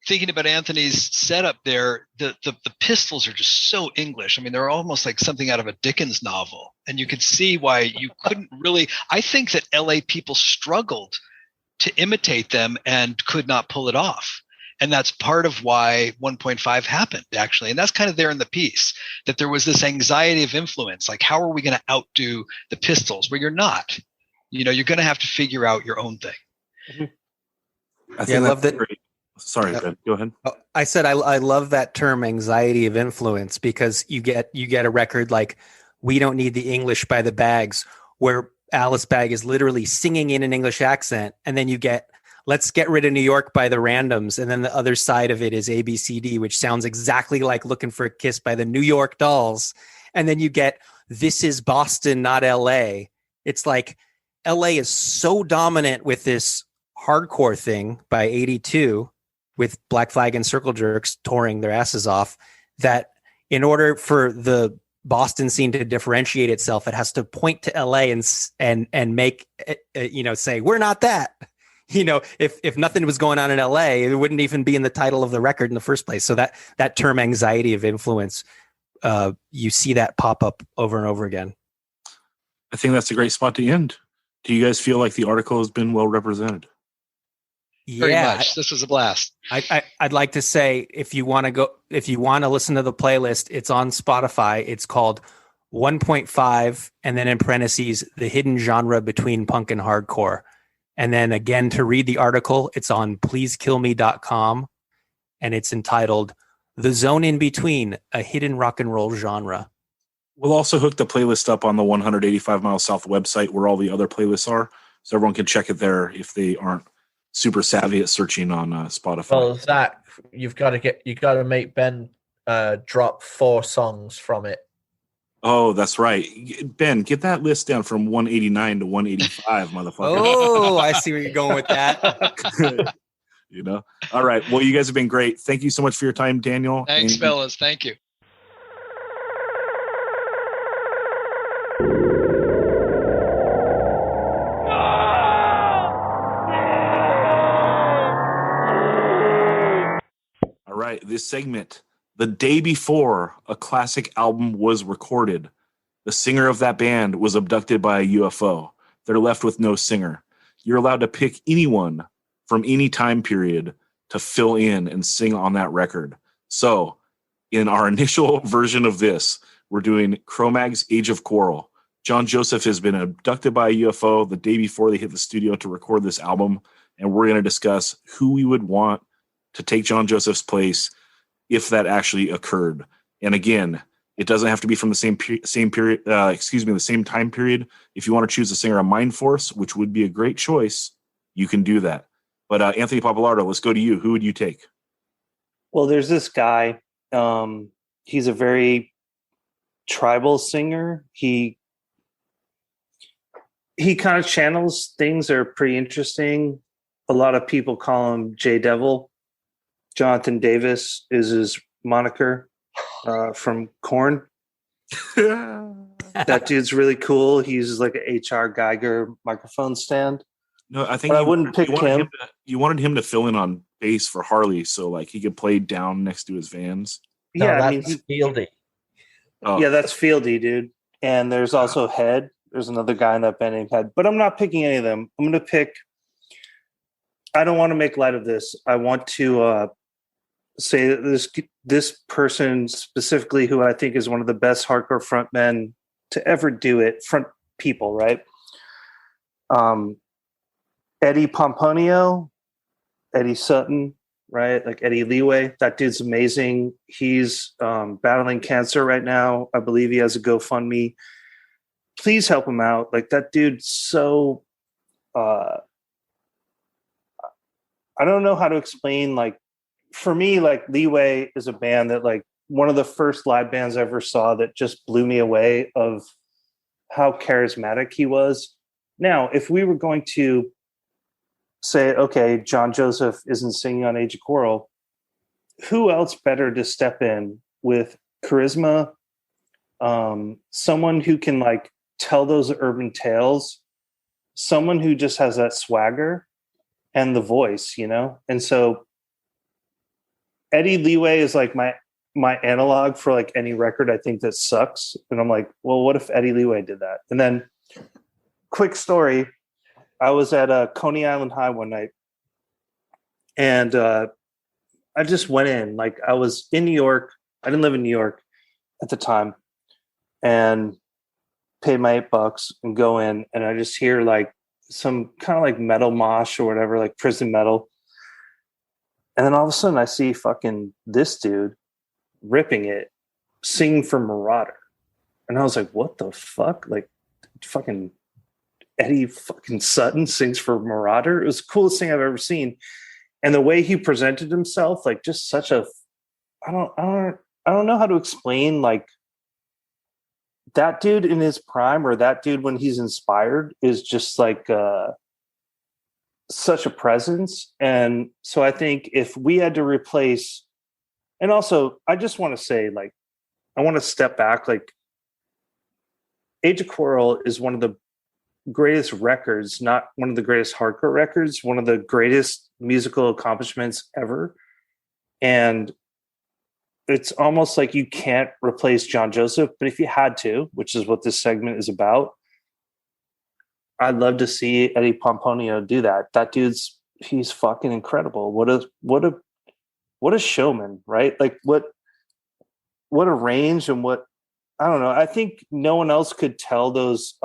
thinking about Anthony's setup there, the Pistols are just so English. I mean, they're almost like something out of a Dickens novel, and you could see why you couldn't really. I think that LA people struggled to imitate them and could not pull it off. And that's part of why 1.5 happened, actually. And that's kind of there in the piece, that there was this anxiety of influence. Like, how are we going to outdo the Pistols? Well, you're not. You're going to have to figure out your own thing. Mm-hmm. I love that. Great. Sorry, Ben, go ahead. I said I love that term, anxiety of influence, because you get a record like We Don't Need the English by the Bags, where Alice Bag is literally singing in an English accent, and then you get Let's Get Rid of New York by the Randoms, and then the other side of it is ABCD, which sounds exactly like Looking for a Kiss by the New York Dolls, and then you get This Is Boston, Not LA. It's like LA is so dominant with this hardcore thing by 82 with Black Flag and Circle Jerks touring their asses off, that in order for the Boston scene to differentiate itself, it has to point to LA and make say we're not that. If nothing was going on in LA, it wouldn't even be in the title of the record in the first place. So that term anxiety of influence, you see that pop up over and over again. I think that's a great spot to end. Do you guys feel like the article has been well represented? Very much. This was a blast. I'd like to say, if you want to listen to the playlist, it's on Spotify. It's called 1.5, and then in parentheses, the hidden genre between punk and hardcore. And then again, to read the article, it's on pleasekillme.com, and it's entitled The Zone in Between, a Hidden Rock and Roll Genre. We'll also hook the playlist up on the 185 Miles South website where all the other playlists are, so everyone can check it there if they aren't super savvy at searching on Spotify. Well, Zach, you got to make Ben drop 4 songs from it. Oh, that's right. Ben, get that list down from 189 to 185, motherfucker. Oh, I see where you're going with that. All right. Well, you guys have been great. Thank you so much for your time, Daniel. Thanks, fellas. Thank you. All right. This segment, the day before a classic album was recorded, the singer of that band was abducted by a UFO. They're left with no singer. You're allowed to pick anyone from any time period to fill in and sing on that record. So in our initial version of this, we're doing Cro Mags' Age of Quarrel. John Joseph has been abducted by a UFO the day before they hit the studio to record this album, and we're going to discuss who we would want to take John Joseph's place if that actually occurred. And again, it doesn't have to be from the same period. The same time period. If you want to choose a singer on Mind Force, which would be a great choice, you can do that. But Anthony Papalardo, let's go to you. Who would you take? Well, there's this guy. He's a very tribal singer. He kind of channels things that are pretty interesting. A lot of people call him J Devil. Jonathan Davis is his moniker from Korn. That dude's really cool. He's like an H.R. Geiger microphone stand. No, I think I wouldn't pick him. You wanted him to fill in on bass for Harley, so like he could play down next to his Vans. No, Yeah, that's Fieldy. Oh. Yeah, that's Fieldy, dude. And there's also Head. There's another guy in that band named Head. But I'm not picking any of them. I'm going to pick. I don't want to make light of this. I want to say that this person specifically, who I think is one of the best hardcore frontmen to ever do it, front people, right? Eddie Pomponio, Eddie Sutton, right? Like Eddie Leeway. That dude's amazing. He's battling cancer right now. I believe he has a GoFundMe. Please help him out. Like that dude's so I don't know how to explain. Like for me, like Leeway is a band that like one of the first live bands I ever saw that just blew me away of how charismatic he was. Now, if we were going to say, okay, John Joseph isn't singing on Age of Quarrel, who else better to step in with charisma, someone who can like tell those urban tales, someone who just has that swagger and the voice, you know? And so Eddie Leeway is like my analog for like any record I think that sucks. And I'm like, well, what if Eddie Leeway did that? And then quick story, I was at Coney Island High one night, and I just went in. Like I was in New York. I didn't live in New York at the time, and paid my $8 and go in, and I just hear like some kind of like metal mosh or whatever, like prison metal. And then all of a sudden I see fucking this dude ripping it, singing for Marauder. And I was like, what the fuck? Like fucking Eddie fucking Sutton sings for Marauder. It was the coolest thing I've ever seen. And the way he presented himself, like just such a, I don't know how to explain like that dude in his prime or that dude when he's inspired is just like such a presence. And so I think if we had to replace, and also I just want to say, like, I want to step back, like Age of Quarrel is one of the greatest records, not one of the greatest hardcore records, one of the greatest musical accomplishments ever. And it's almost like you can't replace John Joseph, but if you had to, which is what this segment is about, I'd love to see Eddie Pomponio do that. That he's fucking incredible. What a showman, right? Like what a range and what, I don't know. I think no one else could tell those,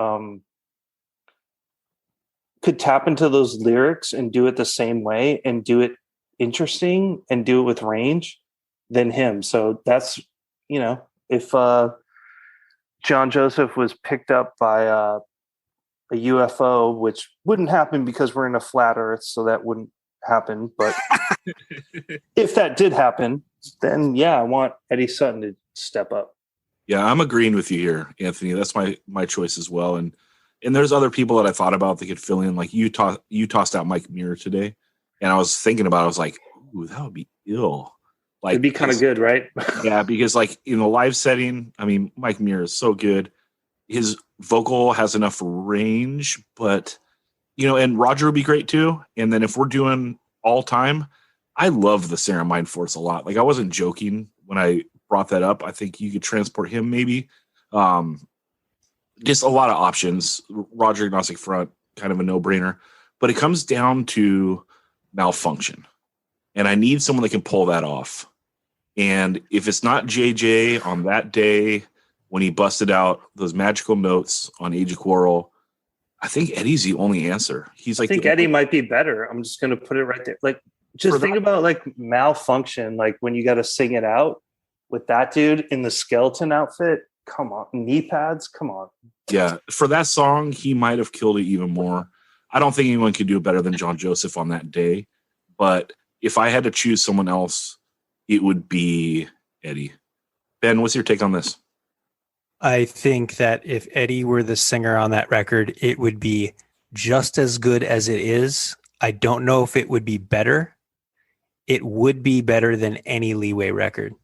could tap into those lyrics and do it the same way and do it interesting and do it with range than him. So that's, if John Joseph was picked up by a UFO, which wouldn't happen because we're in a flat earth, so that wouldn't happen. But if that did happen, then yeah, I want Eddie Sutton to step up. Yeah, I'm agreeing with you here, Anthony. That's my choice as well. And there's other people that I thought about that could fill in. Like you tossed out Mike Muir today, and I was thinking about it. I was like, ooh, that would be ill. Like it'd be kind of good, right? Yeah, because like in a live setting, I mean, Mike Muir is so good. His vocal has enough range, but and Roger would be great too. And then if we're doing all time, I love the Sarah Mind Force a lot. Like I wasn't joking when I brought that up. I think you could transport him maybe. Just a lot of options. Roger Agnostic Front, kind of a no-brainer. But it comes down to Malfunction. And I need someone that can pull that off. And if it's not JJ on that day when he busted out those magical notes on Age of Quarrel, I think Eddie's the only answer. He's like, I think Eddie might be better. I'm just going to put it right there. Like, just think about like Malfunction, like when you got to sing it out with that dude in the skeleton outfit. Come on, knee pads. Come on. Yeah, for that song, he might have killed it even more. I don't think anyone could do it better than John Joseph on that day. But if I had to choose someone else, it would be Eddie. Ben, what's your take on this? I think that if Eddie were the singer on that record, it would be just as good as it is. I don't know if it would be better. It would be better than any Leeway record.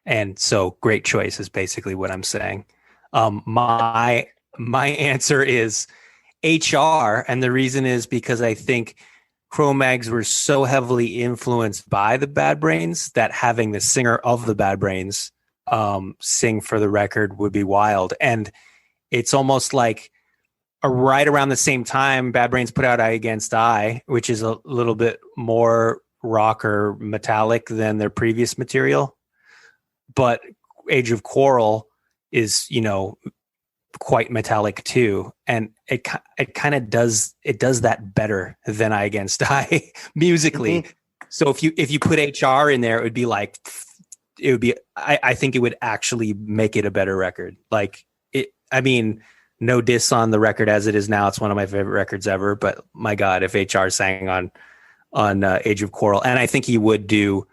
And so great choice is basically what I'm saying. My answer is HR. And the reason is because I think Cro Mags were so heavily influenced by the Bad Brains that having the singer of the Bad Brains sing for the record would be wild. And it's almost like right around the same time Bad Brains put out Eye Against Eye, which is a little bit more rock or metallic than their previous material. But Age of Quarrel is, quite metallic too, and it kind of does that better than Eye Against Eye musically. Mm-hmm. So if you put HR in there, I think it would actually make it a better record. Like it. I mean, no diss on the record as it is now. It's one of my favorite records ever. But my God, if HR sang on Age of Quarrel, and I think he would do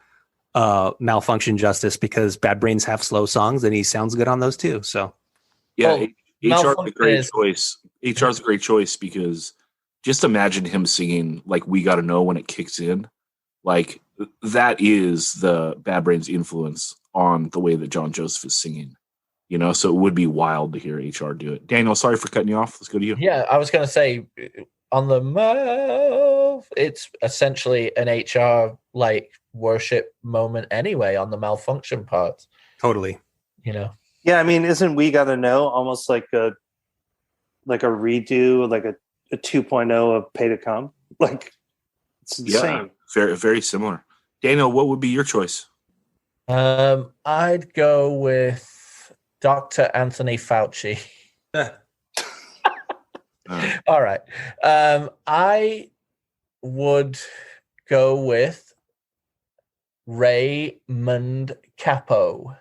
Malfunction justice because Bad Brains have slow songs and he sounds good on those too. So yeah, HR is a great choice. HR is a great choice because just imagine him singing like We Gotta Know when it kicks in. Like that is the Bad Brains influence on the way that John Joseph is singing. So it would be wild to hear HR do it. Daniel, sorry for cutting you off. Let's go to you. Yeah, I was going to say on the move, it's essentially an HR like worship moment anyway on the Malfunction part. Totally. Yeah, I mean, isn't We Gotta Know almost like a redo, like a 2.0 of Pay to Come? Like it's insane. Yeah, very, very similar. Daniel, what would be your choice? I'd go with Dr. Anthony Fauci. All right. I would go with Raymond Capo.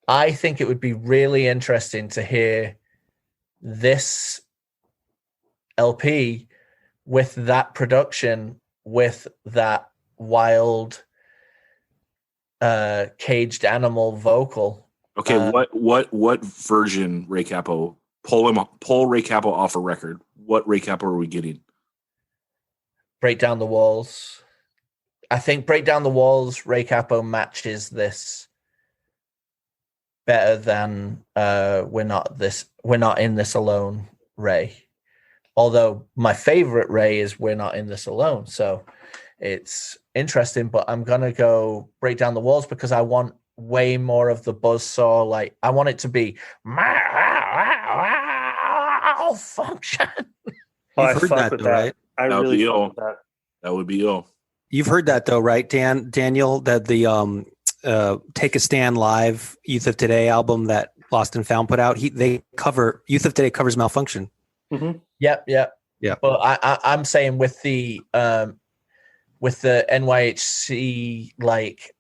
I think it would be really interesting to hear this LP with that production, with that wild caged animal vocal. Okay, what version Ray Capo? Pull Ray Capo off a record. What Ray Capo are we getting? Break Down the Walls. I think Break Down the Walls, Ray Capo matches this better than We're Not in This Alone, Ray. Although my favorite Ray is We're Not in This Alone. So it's interesting, but I'm gonna go Break Down the Walls because I want way more of the buzzsaw. Like I want it to be function. I You've heard fuck that, with though, that. right? I That would really be fuck ill. with that. That would be ill. You've heard that though, right, Daniel? That the Take a Stand Live Youth of Today album that Lost and Found put out. They cover Youth of Today covers Malfunction. Mm-hmm. Yep. Yeah. But I'm saying with the NYHC like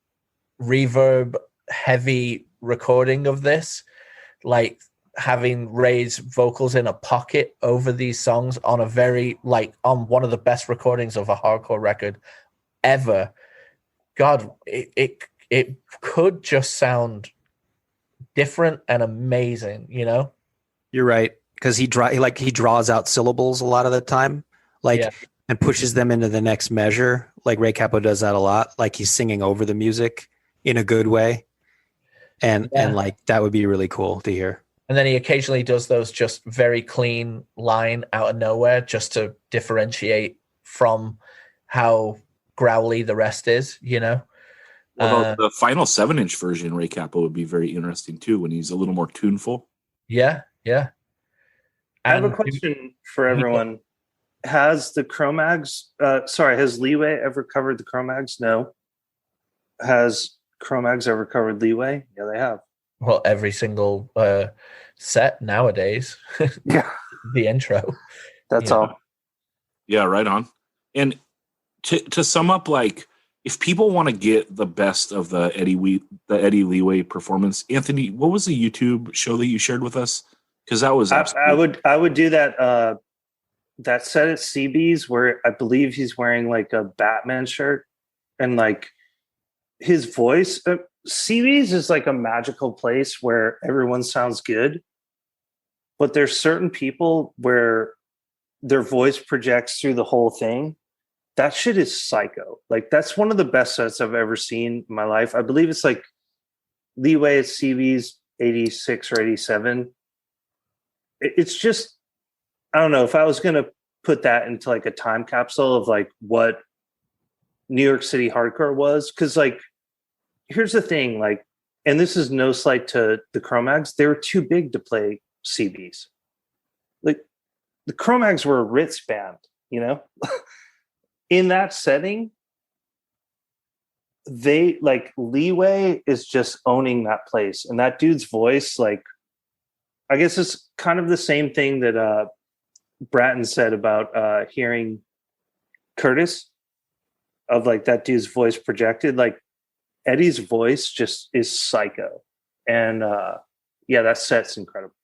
reverb heavy recording of this, like having Ray's vocals in a pocket over these songs on a very like on one of the best recordings of a hardcore record ever. God, it could just sound different and amazing, you know? You're right, because he draws out syllables a lot of the time, like Yeah. and pushes them into the next measure. Like Ray Capo does that a lot. Like he's singing over the music in a good way, and like that would be really cool to hear. And then he occasionally does those just very clean line out of nowhere just to differentiate from how growly the rest is, you know? Well, the final 7-inch version, Ray Capo, would be very interesting too when he's a little more tuneful. Yeah. I have a And question for everyone. Has the Cro Mags, has Leeway ever covered the Cro Mags? No. Has Cro Mags ever covered Leeway? Yeah, they have. well, every single set nowadays, Yeah. the intro. That's Yeah. all. Yeah, right on. And to sum up, like if people want to get the best of the Eddie Leeway performance, Anthony, what was the YouTube show that you shared with us? Because that was I would do that that set at CB's where I believe he's wearing like a Batman shirt and like his voice. CB's is like a magical place where everyone sounds good, but there's certain people where their voice projects through the whole thing. That shit is psycho. Like that's one of the best sets I've ever seen in my life. I believe it's like Leeway at CB's 86 or 87. It's just, I don't know, if I was going to put that into like a time capsule of like what New York City hardcore was, because like here's the thing, like, and this is no slight to the Cro Mags, they were too big to play CBs. Like the Cro Mags were a Ritz band, you know? In that setting, they like Leeway is just owning that place, and that dude's voice, like, I guess it's kind of the same thing that Bratton said about hearing Curtis, of like that dude's voice projected. Like Eddie's voice just is psycho, and that set's incredible.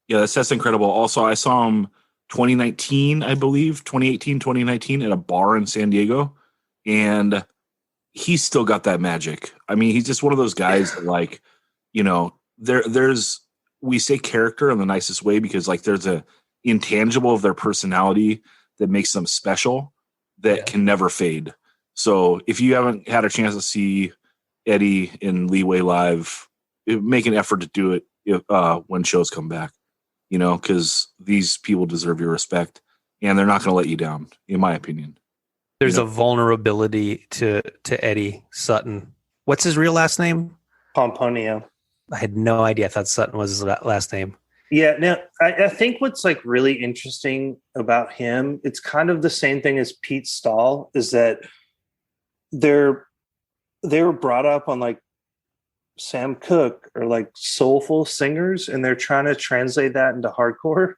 Yeah, that set's incredible. Also, I saw him 2019, I believe, 2018, 2019 at a bar in San Diego. And he's still got that magic. I mean, he's just one of those guys that like, you know, there's, we say character in the nicest way because like there's a intangible of their personality that makes them special that can never fade. So if you haven't had a chance to see Eddie in Leeway live, make an effort to do it when shows come back. You know, because these people deserve your respect and they're not going to let you down, in my opinion. There's a vulnerability to Eddie Sutton. What's his real last name? Pomponio. I had no idea. I thought Sutton was his last name. Yeah. Now, I think what's like really interesting about him, it's kind of the same thing as Pete Stahl, is that they were brought up on like Sam Cooke or like soulful singers, and they're trying to translate that into hardcore.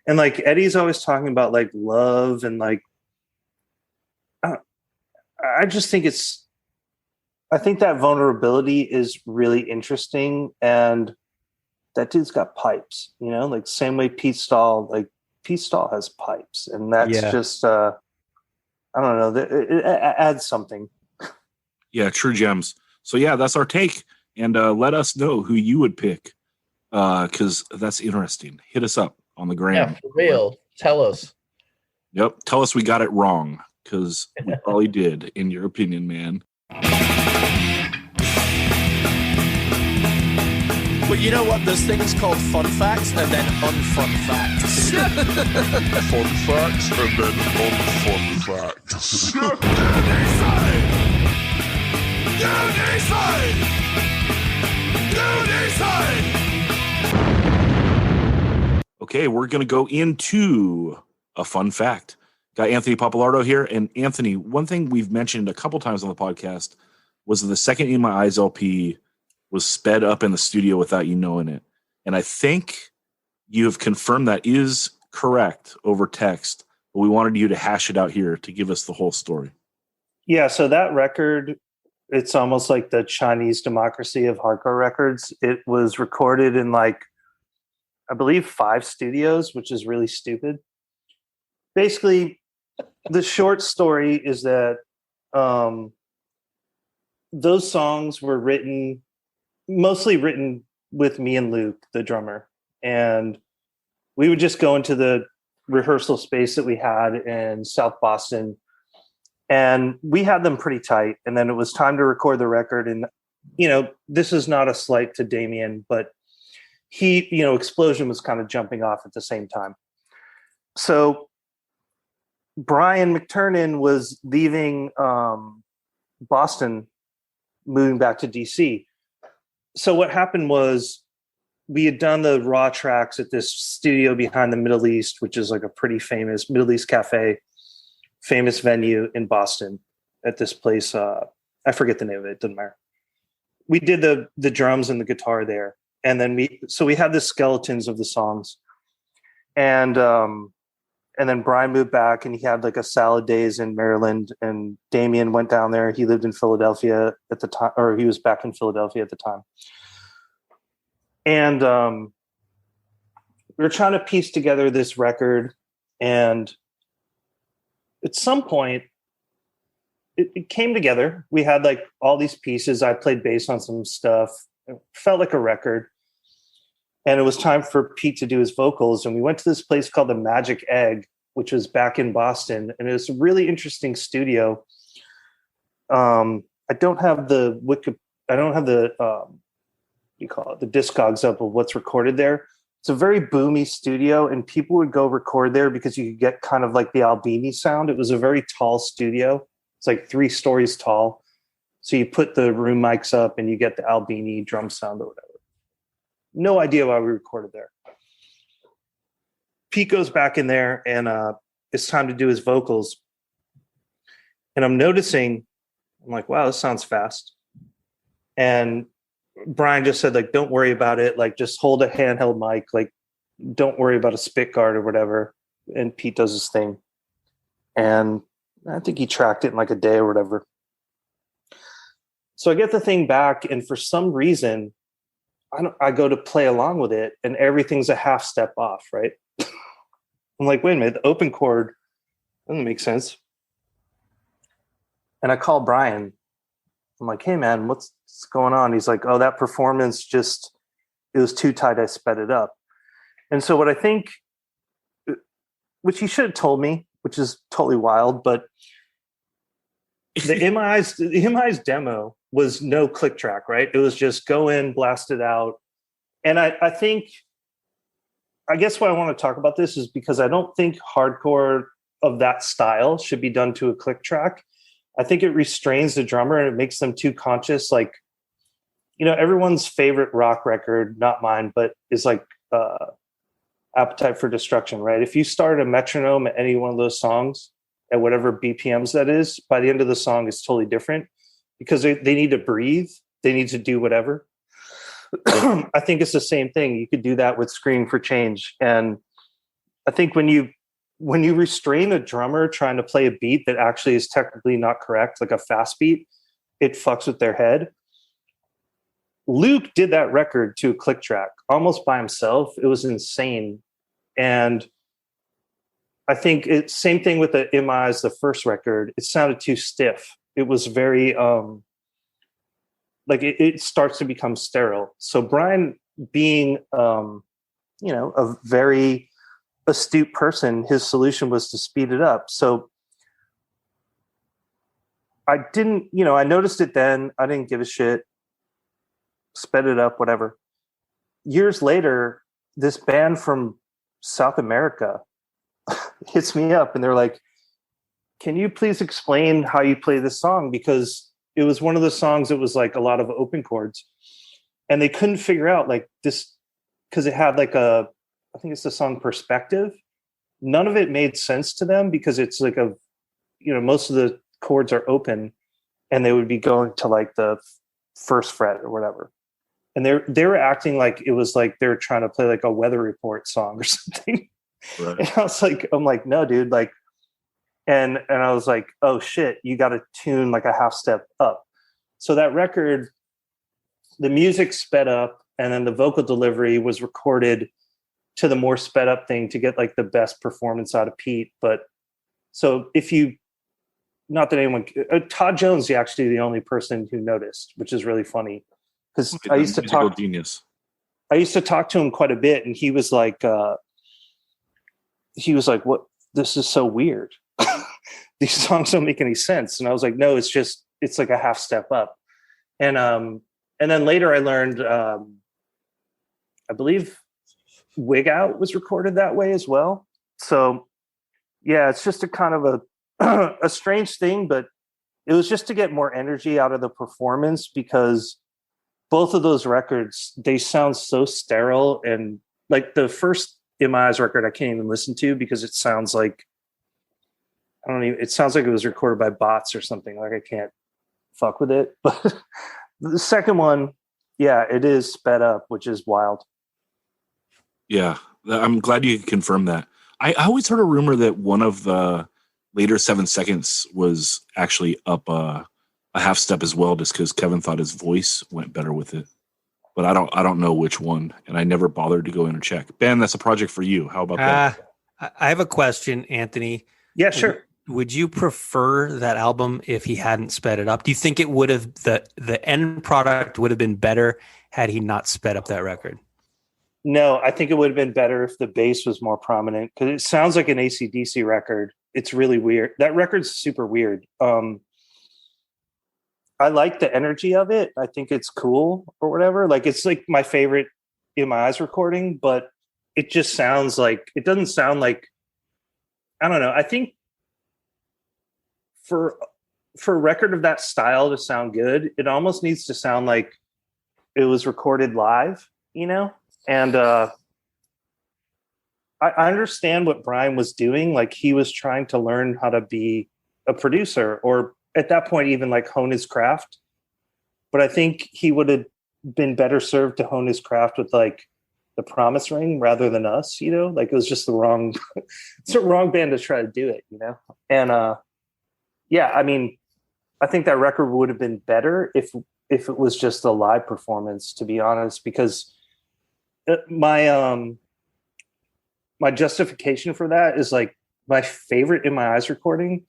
And like Eddie's always talking about like love and like I just think I think that vulnerability is really interesting, and that dude's got pipes, you know, like same way Pete Stahl, like Pete Stahl has pipes, and that's Yeah. just I don't know, it adds something. Yeah, true gems. So yeah, that's our take, and let us know who you would pick, because that's interesting. Hit us up on the gram. Yeah, for real. Tell us. Yep, tell us we got it wrong, because we probably did, in your opinion, man. Well, you know what? There's things called fun facts and then unfun facts. Fun facts and then unfun facts. Okay, we're going to go into a fun fact. Got Anthony Papalardo here. And Anthony, one thing we've mentioned a couple times on the podcast was that the second In My Eyes LP was sped up in the studio without you knowing it. And I think you have confirmed that is correct over text, but we wanted you to hash it out here to give us the whole story. Yeah, so that record, it's almost like the Chinese democracy of hardcore records. It was recorded in like, I believe 5 studios, which is really stupid. Basically, the short story is that those songs were mostly written with me and Luke, the drummer. And we would just go into the rehearsal space that we had in South Boston, and we had them pretty tight. And then it was time to record the record. And, this is not a slight to Damien, but he, Explosion was kind of jumping off at the same time. So Brian McTurnan was leaving Boston, moving back to DC. So what happened was we had done the raw tracks at this studio behind the Middle East, which is like a pretty famous Middle East cafe, famous venue in Boston at this place. I forget the name of it. Doesn't matter. We did the drums and the guitar there. And then we had the skeletons of the songs, and then Brian moved back and he had like a salad days in Maryland, and Damien went down there. He lived in Philadelphia at the time, or he was back in Philadelphia at the time. And we were trying to piece together this record, and at some point it came together. We had like all these pieces. I played bass on some stuff. It felt like a record. And it was time for Pete to do his vocals. And we went to this place called the Magic Egg, which was back in Boston. And it was a really interesting studio. I don't have the the Discogs up of what's recorded there. It's a very boomy studio, and people would go record there because you could get kind of like the Albini sound. It was a very tall studio. It's like 3 stories tall. So you put the room mics up and you get the Albini drum sound or whatever. No idea why we recorded there. Pete goes back in there, and it's time to do his vocals. And I'm like, wow, this sounds fast. And Brian just said, like, don't worry about it. Like, just hold a handheld mic. Like, don't worry about a spit guard or whatever. And Pete does his thing. And I think he tracked it in like a day or whatever. So I get the thing back, and for some reason, I go to play along with it, and everything's a half step off, right? I'm like, wait a minute, the open chord doesn't make sense. And I call Brian. I'm like, hey, man, what's going on? He's like, oh, that performance it was too tight. I sped it up. And so what I think, which he should have told me, which is totally wild, but the MI's demo was no click track, right? It was just go in, blast it out. And I guess why I want to talk about this is because I don't think hardcore of that style should be done to a click track. I think it restrains the drummer and it makes them too conscious. Like, everyone's favorite rock record, not mine, but is like Appetite for Destruction, right? If you start a metronome at any one of those songs at whatever BPMs that is, by the end of the song it's totally different because they need to breathe. They need to do whatever. I think it's the same thing. You could do that with Screaming for Change. And I think when you restrain a drummer trying to play a beat that actually is technically not correct, like a fast beat, it fucks with their head. Luke did that record to a click track almost by himself. It was insane. And I think it's same thing with the MI's, the first record. It sounded too stiff. It was very like it starts to become sterile. So Brian, being a very astute person, his solution was to speed it up. So I didn't, I noticed it then. I didn't give a shit. Sped it up, whatever. Years later, this band from South America hits me up and they're like, can you please explain how you play this song? Because it was one of the songs that was like a lot of open chords. And they couldn't figure out like this, because it had like I think it's the song Perspective. None of it made sense to them because it's like most of the chords are open and they would be going to like the first fret or whatever. And they were acting like it was like they were trying to play like a weather report song or something. Right. And I'm like, no, dude, like, and I was like, oh shit, you got to tune like a half step up. So that record, the music sped up and then the vocal delivery was recorded to the more sped up thing to get like the best performance out of Pete. But so not that anyone, Todd Jones is actually the only person who noticed, which is really funny. Because I used to talk to him quite a bit, and he was like, "What? This is so weird. These songs don't make any sense." And I was like, "No, it's like a half step up." And then later I learned, I believe, Wig Out was recorded that way as well. So yeah, it's just a kind of a strange thing, but it was just to get more energy out of the performance because both of those records, they sound so sterile. And like the first MI's record, I can't even listen to because it sounds like, it sounds like it was recorded by bots or something. Like I can't fuck with it. But the second one, yeah, it is sped up, which is wild. Yeah, I'm glad you confirmed that. I always heard a rumor that one of the later 7 Seconds was actually up a half step as well, just because Kevin thought his voice went better with it. But I don't know which one, and I never bothered to go in and check. Ben, that's a project for you. How about that? I have a question, Anthony. Yeah, sure. Would you prefer that album if he hadn't sped it up? Do you think it would have the end product would have been better had he not sped up that record? No, I think it would have been better if the bass was more prominent because it sounds like an AC/DC record. It's really weird. That record's super weird. I like the energy of it. I think it's cool or whatever. Like it's like my favorite MI's recording, but it just sounds like it doesn't sound like, I don't know. I think for a record of that style to sound good, it almost needs to sound like it was recorded live, And I understand what Brian was doing. Like he was trying to learn how to be a producer or at that point, even like hone his craft. But I think he would have been better served to hone his craft with like the Promise Ring rather than us, like it was just it's the wrong band to try to do it, And yeah, I mean, I think that record would have been better if it was just a live performance, to be honest, because my justification for that is like my favorite MI's recording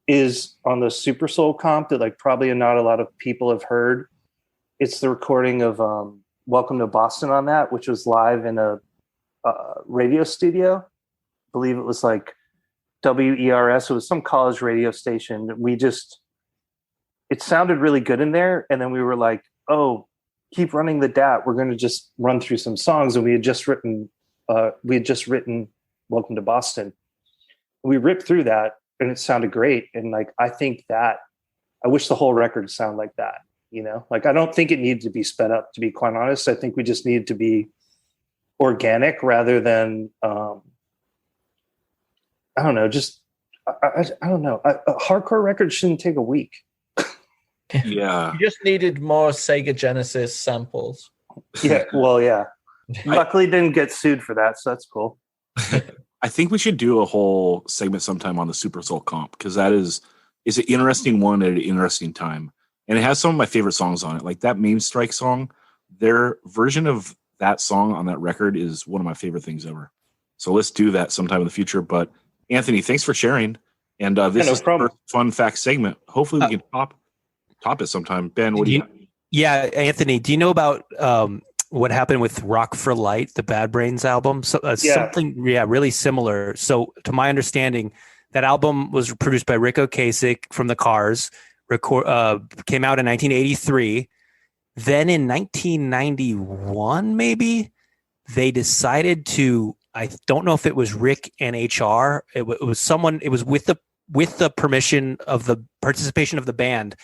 is on the Super Soul comp that like probably not a lot of people have heard. It's the recording of Welcome to Boston on that, which was live in a radio studio. I believe it was like WERS. It was some college radio station. It sounded really good in there. And then we were like, oh, keep running the DAT. We're going to just run through some songs. And we had just written Welcome to Boston. We ripped through that and it sounded great. And like, I think that I wish the whole record sounded like that, like, I don't think it needed to be sped up, to be quite honest. I think we just needed to be organic rather than, I don't know, just, I don't know. A hardcore record shouldn't take a week. Yeah. You just needed more Sega Genesis samples. Yeah. Well, yeah. Luckily didn't get sued for that. So that's cool. I think we should do a whole segment sometime on the Super Soul comp because that is an interesting one at an interesting time. And it has some of my favorite songs on it. Like that Main Strike song, their version of that song on that record is one of my favorite things ever. So let's do that sometime in the future. But Anthony, thanks for sharing. And this no is the problem. first fun fact segment. Hopefully we can top it sometime. Ben, what do you got? Yeah, Anthony, do you know about what happened with Rock for Light, the Bad Brains album? So, something, really similar. So, to my understanding, that album was produced by Rick Ocasek from the Cars. Came out in 1983. Then in 1991, maybe they decided to. I don't know if it was Rick and HR. It was someone. It was with the permission of the participation of the band.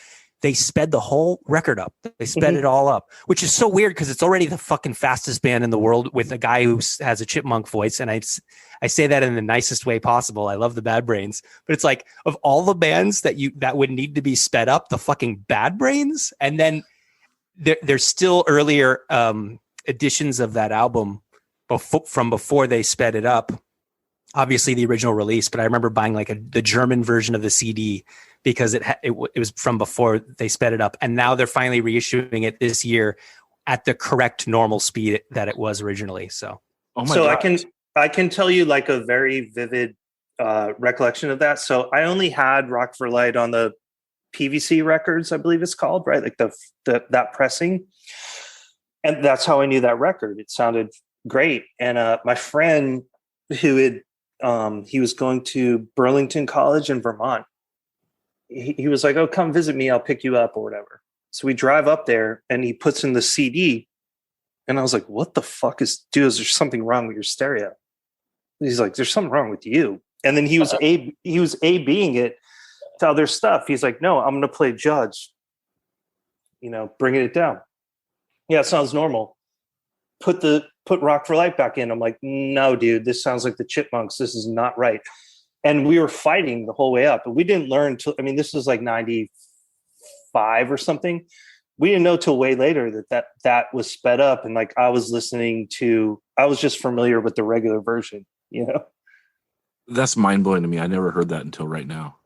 They sped the whole record up. They sped it all up, which is so weird because it's already the fucking fastest band in the world with a guy who has a chipmunk voice. And I say that in the nicest way possible. I love the Bad Brains, but it's like of all the bands that would need to be sped up, the fucking Bad Brains. And then there's still earlier editions of that album from before they sped it up. Obviously the original release, but I remember buying like the German version of the CD because it was from before they sped it up. And now they're finally reissuing it this year at the correct normal speed that it was originally. So, God. I can tell you like a very vivid recollection of that. So I only had Rock for Light on the PVC records, I believe it's called, right? Like that pressing. And that's how I knew that record. It sounded great. And my friend who he was going to Burlington College in Vermont. He was like, "Oh, come visit me. I'll pick you up or whatever." So we drive up there and he puts in the CD. And I was like, "What the fuck is there something wrong with your stereo?" And he's like, "There's something wrong with you." And then he was A-Bing it to other stuff. He's like, "No, I'm going to play Judge. Bringing it down." Yeah, it sounds normal. Put Rock for Light back in. I'm like, "No, dude, this sounds like the Chipmunks. This is not right." And we were fighting the whole way up, but we didn't learn this was like 95 or something. We didn't know till way later that was sped up. And like, I was just familiar with the regular version, That's mind blowing to me. I never heard that until right now.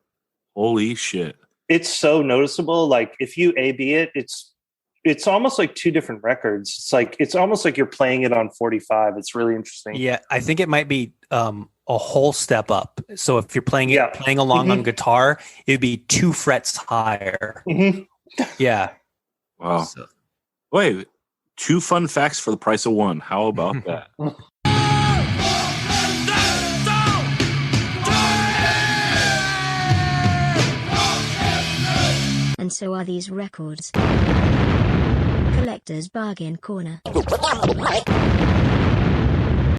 Holy shit. It's so noticeable. Like if you A/B it, it's almost like two different records. It's almost like you're playing it on 45. It's really interesting. Yeah, I think it might be a whole step up. So if you're playing along on guitar, it'd be 2 frets higher. Yeah. Wow. So. Wait, 2 fun facts for the price of 1. How about that? And so are these records. Collector's Bargain Corner.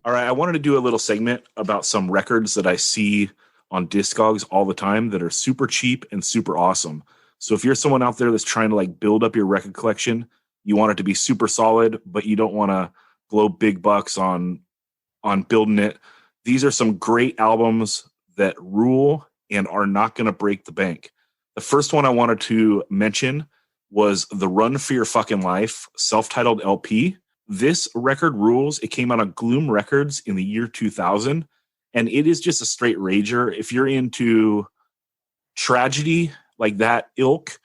All right, I wanted to do a little segment about some records that I see on Discogs all the time that are super cheap and super awesome. So if you're someone out there that's trying to like build up your record collection, you want it to be super solid, but you don't want to blow big bucks on building it. These are some great albums that rule and are not going to break the bank. The first one I wanted to mention was the Run for Your Fucking Life self-titled LP. This record rules. It came out on Gloom Records in the year 2000, and it is just a straight rager. If you're into tragedy like that ilk,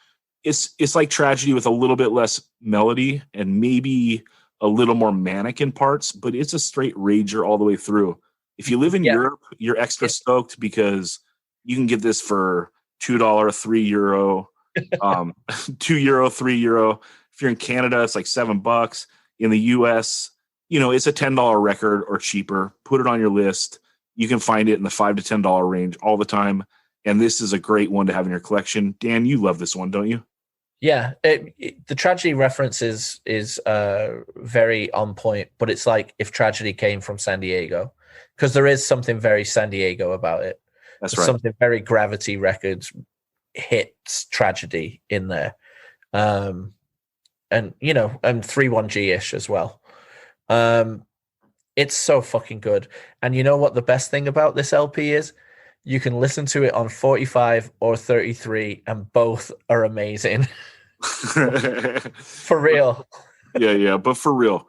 it's like tragedy with a little bit less melody and maybe a little more manic in parts, but it's a straight rager all the way through. If you live in Europe, you're extra stoked because you can get this for $2, €3, €2, €3. If you're in Canada, it's like $7. In the US, it's a $10 record or cheaper. Put it on your list. You can find it in the $5 to $10 range all the time. And this is a great one to have in your collection. Dan, you love this one, don't you? Yeah, the tragedy reference is very on point, but it's like if tragedy came from San Diego, because there is something very San Diego about it. That's There's right. Something very Gravity Records hits tragedy in there. And 31G-ish as well. It's so fucking good. And you know what the best thing about this LP is? You can listen to it on 45 or 33, and both are amazing. For real. Yeah. But for real,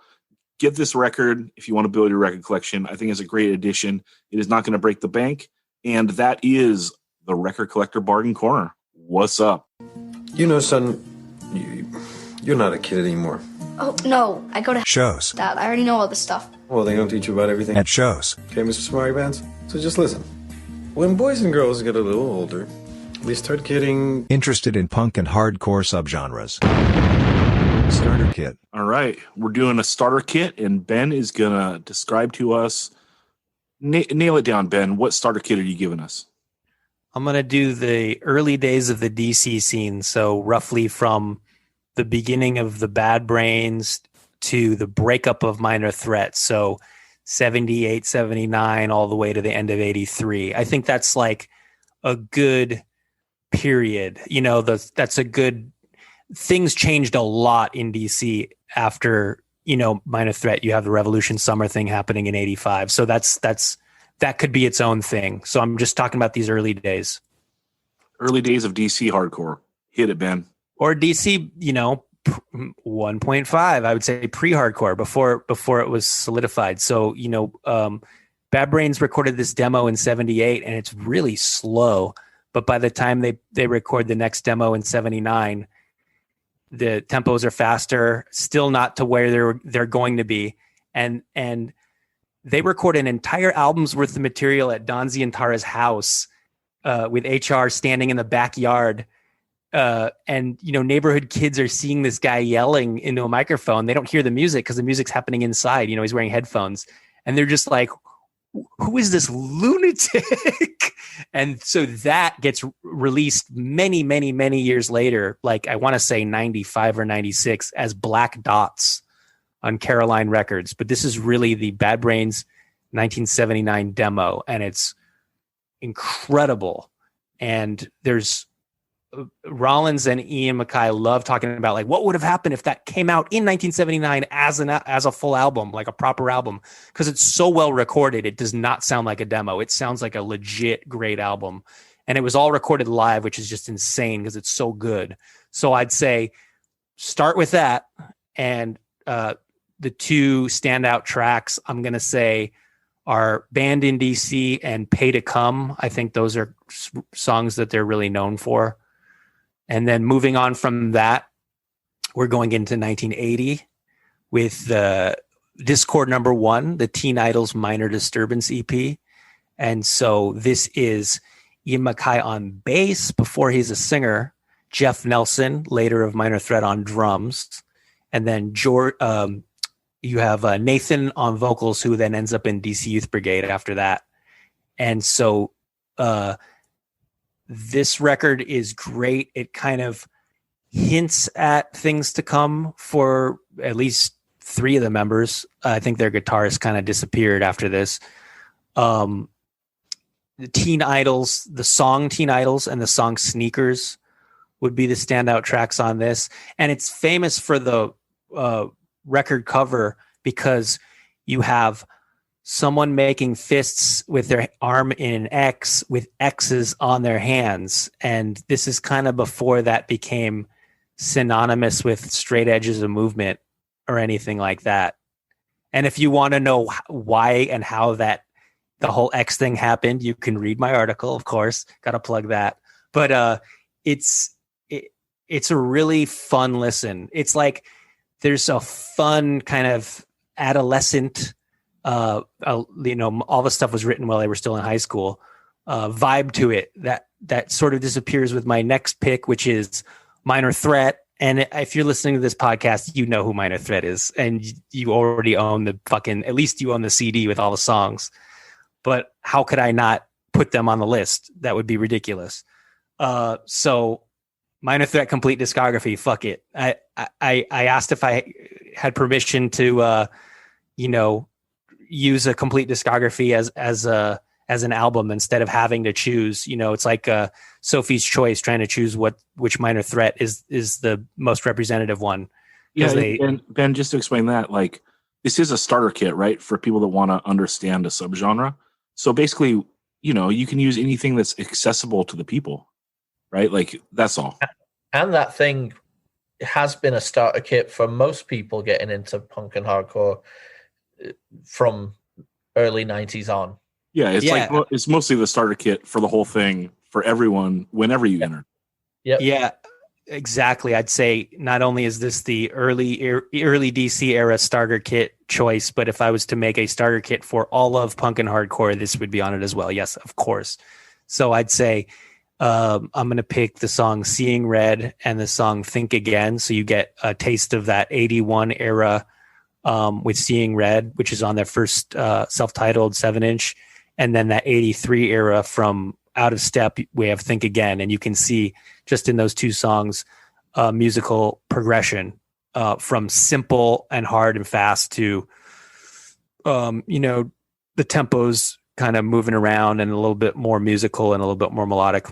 get this record if you want to build your record collection. I think it's a great addition. It is not going to break the bank. And that is the Record Collector Bargain Corner. What's up? Son, you're not a kid anymore. Oh, no. I go to shows. Dad, I already know all this stuff. Well, they don't teach you about everything at shows. Okay, Mr. Smarty Pants? So just listen. when boys and girls get a little older, they start getting interested in punk and hardcore subgenres. Starter kit. All right, we're doing a starter kit, and Ben is gonna describe to us. Nail it down, Ben. What starter kit are you giving us? I'm going to do the early days of the DC scene. So roughly from the beginning of the Bad Brains to the breakup of Minor Threat. So 78, 79, all the way to the end of 83. I think that's like a good period. That's a good, things changed a lot in DC after, Minor Threat. You have the Revolution Summer thing happening in 85. So that could be its own thing. So I'm just talking about these early days. Early days of DC hardcore. Hit it, Ben. Or DC, 1.5, I would say pre-hardcore before it was solidified. So, Bad Brains recorded this demo in 78 and it's really slow. But by the time they record the next demo in 79, the tempos are faster, still not to where they're going to be. And they record an entire album's worth of material at Don Zientara's house with HR standing in the backyard. And neighborhood kids are seeing this guy yelling into a microphone. They don't hear the music because the music's happening inside. He's wearing headphones. And they're just like, who is this lunatic? And so that gets released many, many, many years later. Like I want to say 95 or 96 as Black Dots on Caroline Records, but this is really the Bad Brains 1979 demo, and it's incredible. And there's Rollins and Ian MacKaye love talking about like what would have happened if that came out in 1979 as a full album, like a proper album, because it's so well recorded. It does not sound like a demo. It sounds like a legit great album, and it was all recorded live, which is just insane because it's so good. So I'd say start with that, and the two standout tracks I'm going to say are Band in DC and Pay to Come. I think those are songs that they're really known for. And then moving on from that, we're going into 1980 with the Discord #1, the Teen Idol's Minor Disturbance EP. And so this is Ian MacKaye on bass before he's a singer, Jeff Nelson, later of Minor Threat, on drums, and then you have Nathan on vocals, who then ends up in DC Youth Brigade after that. And so this record is great. It kind of hints at things to come for at least 3 of the members. I think their guitarist kind of disappeared after this. The Teen Idols, the song Teen Idols and the song Sneakers would be the standout tracks on this. And it's famous for the record cover because you have someone making fists with their arm in an X with X's on their hands. And this is kind of before that became synonymous with straight edges of movement or anything like that. And if you want to know why and how that the whole X thing happened, you can read my article, of course. Got to plug that. But it's a really fun listen. It's like there's a fun kind of adolescent, all the stuff was written while they were still in high school, vibe to it that sort of disappears with my next pick, which is Minor Threat. And if you're listening to this podcast, you know who Minor Threat is, and you already own at least you own the CD with all the songs. But how could I not put them on the list? That would be ridiculous. So Minor Threat complete discography. Fuck it. I asked if I had permission to, use a complete discography as an album instead of having to choose. It's like Sophie's Choice, trying to choose which Minor Threat is the most representative one. Yeah, Ben, just to explain that, like this is a starter kit, right, for people that want to understand a subgenre. So basically, you can use anything that's accessible to the people, right? Like that's all. And that thing has been a starter kit for most people getting into punk and hardcore from early 90s on. Yeah, it's mostly the starter kit for the whole thing for everyone whenever you enter. Yep. Yeah. Exactly. I'd say not only is this the early DC era starter kit choice, but if I was to make a starter kit for all of punk and hardcore, this would be on it as well. Yes, of course. So I'd say I'm going to pick the song Seeing Red and the song Think Again. So you get a taste of that 81 era with Seeing Red, which is on their first self-titled 7-inch. And then that 83 era from Out of Step, we have Think Again. And you can see just in those two songs, musical progression from simple and hard and fast to, the tempos kind of moving around and a little bit more musical and a little bit more melodic.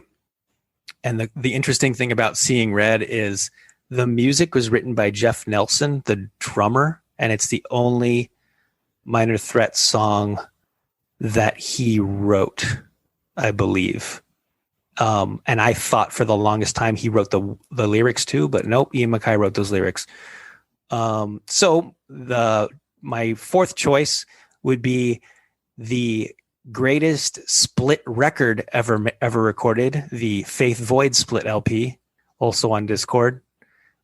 And the interesting thing about Seeing Red is the music was written by Jeff Nelson, the drummer, and it's the only Minor Threat song that he wrote, I believe. And I thought for the longest time he wrote the lyrics too, but nope, Ian MacKaye wrote those lyrics. So my fourth choice would be the greatest split record ever recorded, the Faith Void split LP, also on Discord,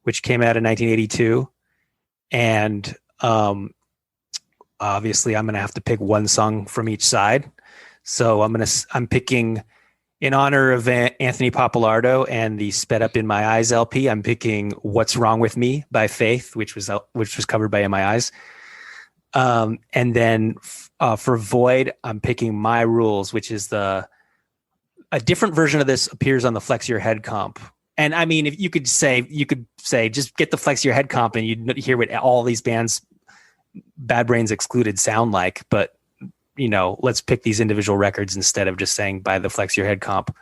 which came out in 1982. And obviously I'm going to have to pick one song from each side. So I'm picking, in honor of Anthony Papalardo and the Sped Up in My Eyes LP, I'm picking What's Wrong With Me by Faith, which was covered by In My Eyes. And then for Void, I'm picking My Rules, which is a different version of this appears on the Flex Your Head comp. And I mean, if you could say just get the Flex Your Head comp and you'd hear what all these bands, Bad Brains excluded, sound like. But let's pick these individual records instead of just saying by the Flex Your Head comp.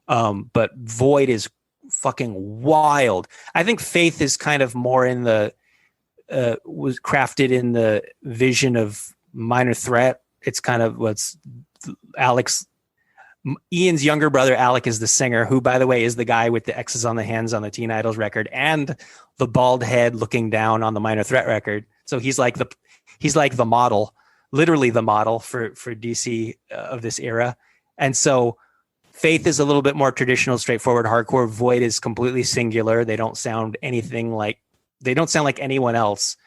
But Void is fucking wild. I think Faith is kind of more in was crafted in the vision of Minor Threat. It's kind of what's Ian's younger brother, Alec, is the singer, who, by the way, is the guy with the X's on the hands on the Teen Idols record and the bald head looking down on the Minor Threat record. So he's like the model, literally the model for DC of this era. And so Faith is a little bit more traditional, straightforward hardcore. Void is completely singular. They don't sound like anyone else.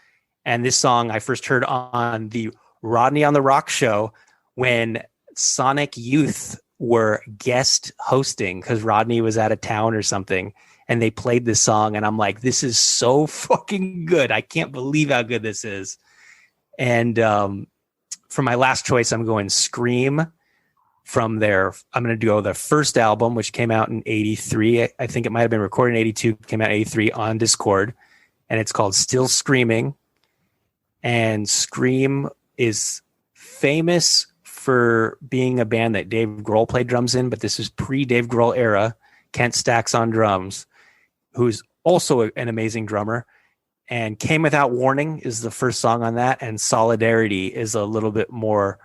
And this song I first heard on the Rodney on the Rock show when Sonic Youth were guest hosting because Rodney was out of town or something. And they played this song and I'm like, this is so fucking good. I can't believe how good this is. And for my last choice, I'm going Scream I'm going to go their first album, which came out in 83. I think it might've been recorded in 82, came out in 83 on Discord. And it's called Still Screaming. And Scream is famous for being a band that Dave Grohl played drums in, but this is pre-Dave Grohl era. Kent Stax on drums, who's also an amazing drummer. And Came Without Warning is the first song on that. And Solidarity is a little bit more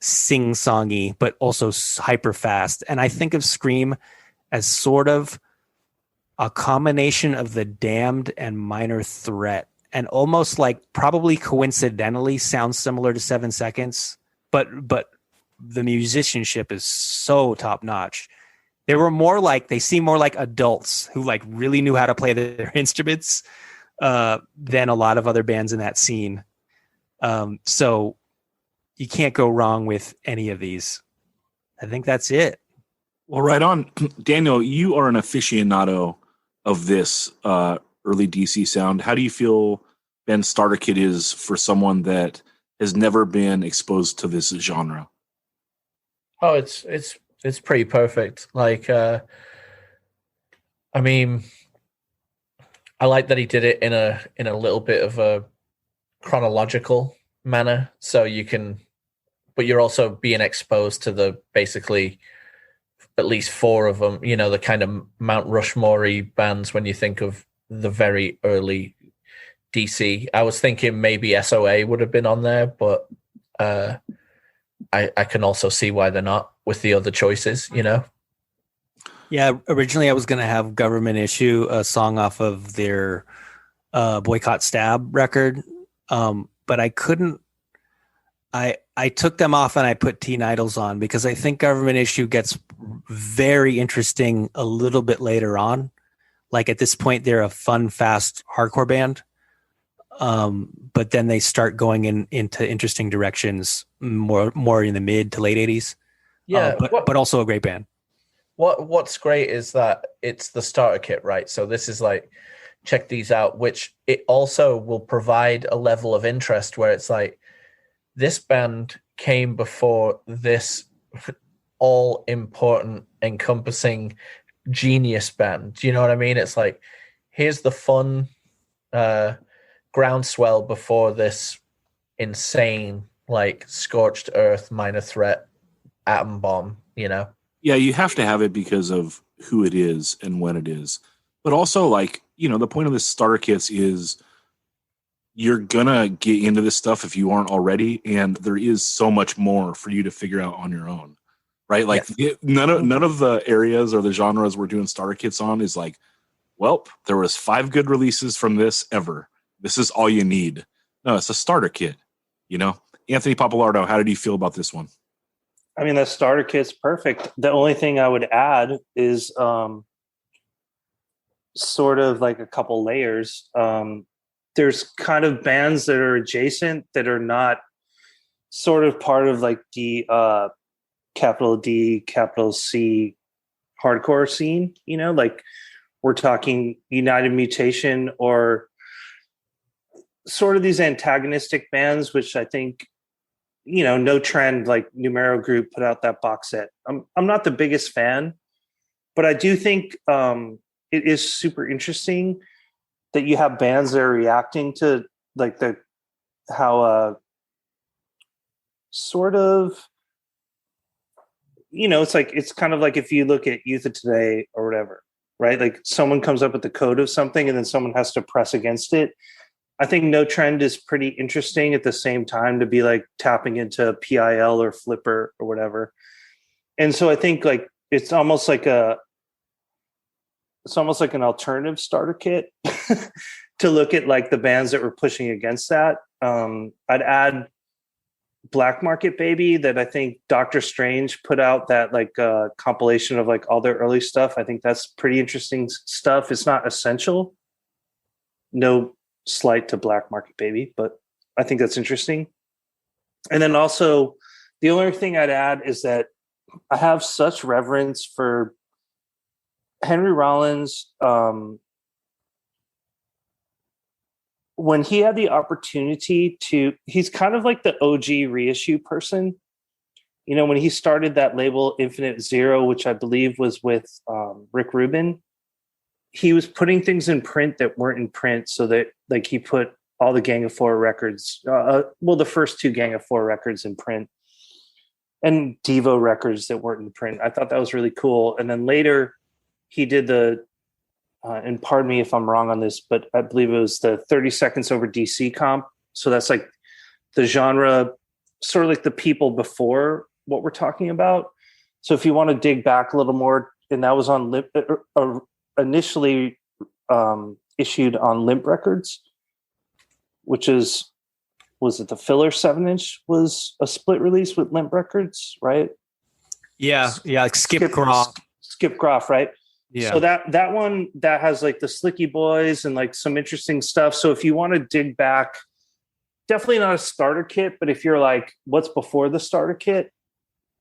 sing-songy, but also hyper fast. And I think of Scream as sort of a combination of The Damned and Minor Threat, and almost like probably coincidentally sounds similar to 7 Seconds, but the musicianship is so top notch. They seem more like adults who like really knew how to play their instruments than a lot of other bands in that scene. So you can't go wrong with any of these. I think that's it. Well, right on. Daniel, you are an aficionado of this early DC sound. How do you feel Ben's starter kit is for someone that has never been exposed to this genre? Oh, it's pretty perfect. Like, I mean, I like that he did it in a little bit of a chronological manner, so but you're also being exposed to the basically at least four of them, the kind of Mount Rushmore-y bands when you think of the very early DC. I was thinking maybe SOA would have been on there, but I can also see why they're not with the other choices, Yeah, originally I was going to have Government Issue, a song off of their Boycott Stab record, but I couldn't. I took them off and I put Teen Idols on because I think Government Issue gets very interesting a little bit later on. Like at this point, they're a fun, fast hardcore band. But then they start going into interesting directions, more in the mid to late 80s. Yeah, but also a great band. What's great is that it's the starter kit, right? So this is like, check these out, which it also will provide a level of interest where it's like, this band came before this all important, encompassing genius band. Do you know what I mean? It's like, here's the fun groundswell before this insane, like, scorched earth, minor threat, atom bomb, you know? Yeah, you have to have it because of who it is and when it is. But also, like, you know, the point of the starter kits is you're gonna get into this stuff if you aren't already, and there is so much more for you to figure out on your own, right? Like, none of the areas or the genres we're doing starter kits on is like, well, there was 5 good releases from this ever. This is all you need. No, it's a starter kit, you know? Anthony Papalardo, how did you feel about this one? I mean, the starter kit's perfect. The only thing I would add is sort of like a couple layers. There's kind of bands that are adjacent that are not sort of part of like the capital D, capital C hardcore scene, you know, like we're talking United Mutation or sort of these antagonistic bands, which I think, you know, No Trend, like Numero Group put out that box set. I'm not the biggest fan, but I do think it is super interesting that you have bands that are reacting to like how sort of, you know, it's kind of like if you look at Youth of Today or whatever, right? Like someone comes up with the code of something and then someone has to press against it. I think No Trend is pretty interesting at the same time to be like tapping into PIL or Flipper or whatever. And so I think like it's almost like an alternative starter kit to look at like the bands that were pushing against that. I'd add Black Market Baby, that I think Doctor Strange put out that like compilation of like all their early stuff. I think that's pretty interesting stuff. It's not essential. No slight to Black Market Baby, but I think that's interesting. And then also the only thing I'd add is that I have such reverence for Henry Rollins. When he had the opportunity he's kind of like the OG reissue person. You know, when he started that label Infinite Zero, which I believe was with Rick Rubin, he was putting things in print that weren't in print, so that like he put all the Gang of Four records, the first 2 Gang of Four records in print, and Devo records that weren't in print. I thought that was really cool. And then later he did and pardon me if I'm wrong on this, but I believe it was the 30 Seconds Over DC comp. So that's like the genre, sort of like the people before what we're talking about. So if you want to dig back a little more, and that was on initially issued on Limp Records, which was it the Filler 7-inch was a split release with Limp Records, right? Yeah, like Skip Groff. Skip Groff, right? Yeah. So that one that has like the Slicky Boys and like some interesting stuff. So if you want to dig back, definitely not a starter kit, but if you're like, what's before the starter kit,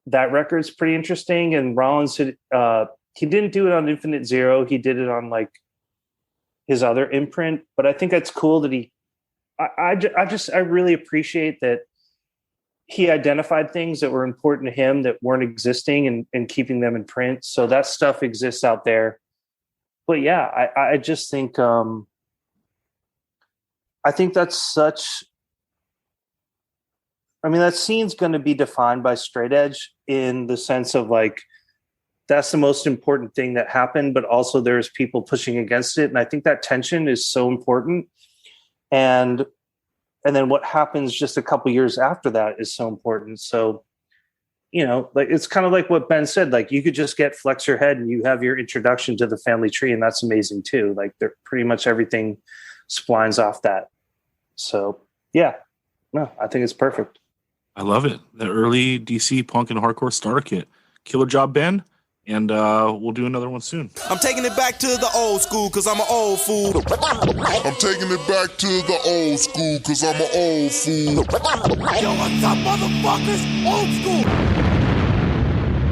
that record's pretty interesting. And Rollins he didn't do it on Infinite Zero. He did it on like his other imprint. But I think that's cool that I really appreciate that he identified things that were important to him that weren't existing and keeping them in print. So that stuff exists out there. But yeah, I just think I think that's such. I mean, that scene's going to be defined by straight edge in the sense of like, that's the most important thing that happened, but also there's people pushing against it. And I think that tension is so important. And then what happens just a couple years after that is so important. So, you know, like it's kind of like what Ben said, like you could just get Flex Your Head and you have your introduction to the family tree, and that's amazing too. Like they're pretty much everything splines off that. So yeah, no, I think it's perfect. I love it. The early DC punk and hardcore starter kit. Killer job, Ben. And we'll do another one soon. I'm taking it back to the old school because I'm an old fool. I'm taking it back to the old school because I'm an old fool. Yo, what's up, motherfuckers? Old school.